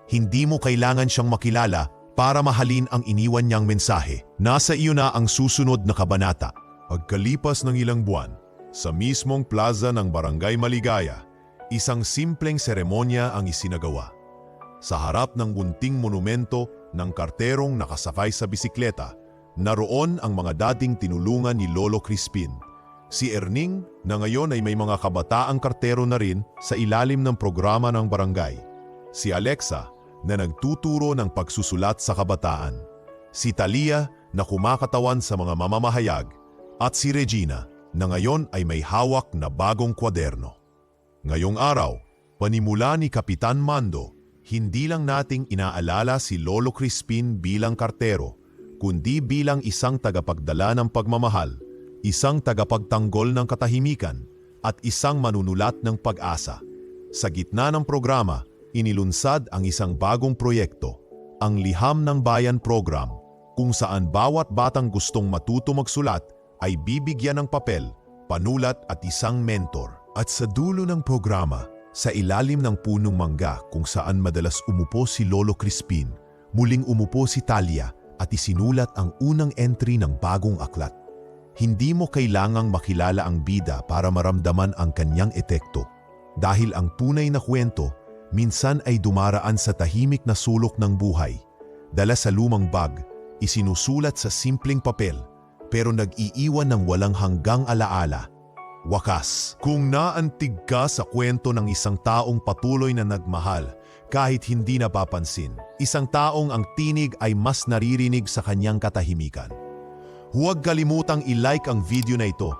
Speaker 1: Hindi mo kailangan siyang makilala para mahalin ang iniwan niyang mensahe. Nasa iyo na ang susunod na kabanata. Pagkalipas ng ilang buwan, sa mismong plaza ng Barangay Maligaya, isang simpleng seremonya ang isinagawa. Sa harap ng bunting monumento ng karterong nakasakay sa bisikleta, naroon ang mga dating tinulungan ni Lolo Crispin. Si Erning na ngayon ay may mga kabataang kartero na rin sa ilalim ng programa ng barangay. Si Alexa na nagtuturo ng pagsusulat sa kabataan. Si Talia na kumakatawan sa mga mamamahayag. At si Regina na ngayon ay may hawak na bagong kwaderno. Ngayong araw, panimula ni Kapitan Mando, hindi lang nating inaalala si Lolo Crispin bilang kartero, kundi bilang isang tagapagdala ng pagmamahal, isang tagapagtanggol ng katahimikan, at isang manunulat ng pag-asa. Sa gitna ng programa, inilunsad ang isang bagong proyekto, ang Liham ng Bayan Program, kung saan bawat batang gustong matuto magsulat ay bibigyan ng papel, panulat at isang mentor. At sa dulo ng programa, sa ilalim ng punong mangga kung saan madalas umupo si Lolo Crispin, muling umupo si Talia at isinulat ang unang entry ng bagong aklat. Hindi mo kailangang makilala ang bida para maramdaman ang kanyang epekto. Dahil ang tunay na kwento minsan ay dumaraan sa tahimik na sulok ng buhay. Dala sa lumang bag, isinusulat sa simpleng papel, pero nag-iiwan ng walang hanggang alaala. Wakas, kung naantig ka sa kwento ng isang taong patuloy na nagmahal, kahit hindi napapansin, isang taong ang tinig ay mas naririnig sa kanyang katahimikan. Huwag kalimutang i-like ang video na ito.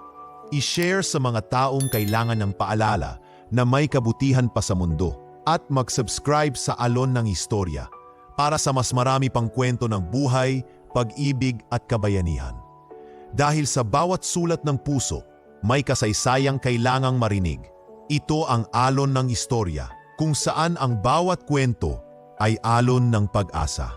Speaker 1: I-share sa mga taong kailangan ng paalala na may kabutihan pa sa mundo. At mag-subscribe sa Alon ng Istorya para sa mas marami pang kwento ng buhay, pag-ibig at kabayanihan. Dahil sa bawat sulat ng puso, may kasaysayang kailangang marinig. Ito ang Alon ng Istorya, kung saan ang bawat kwento ay alon ng pag-asa.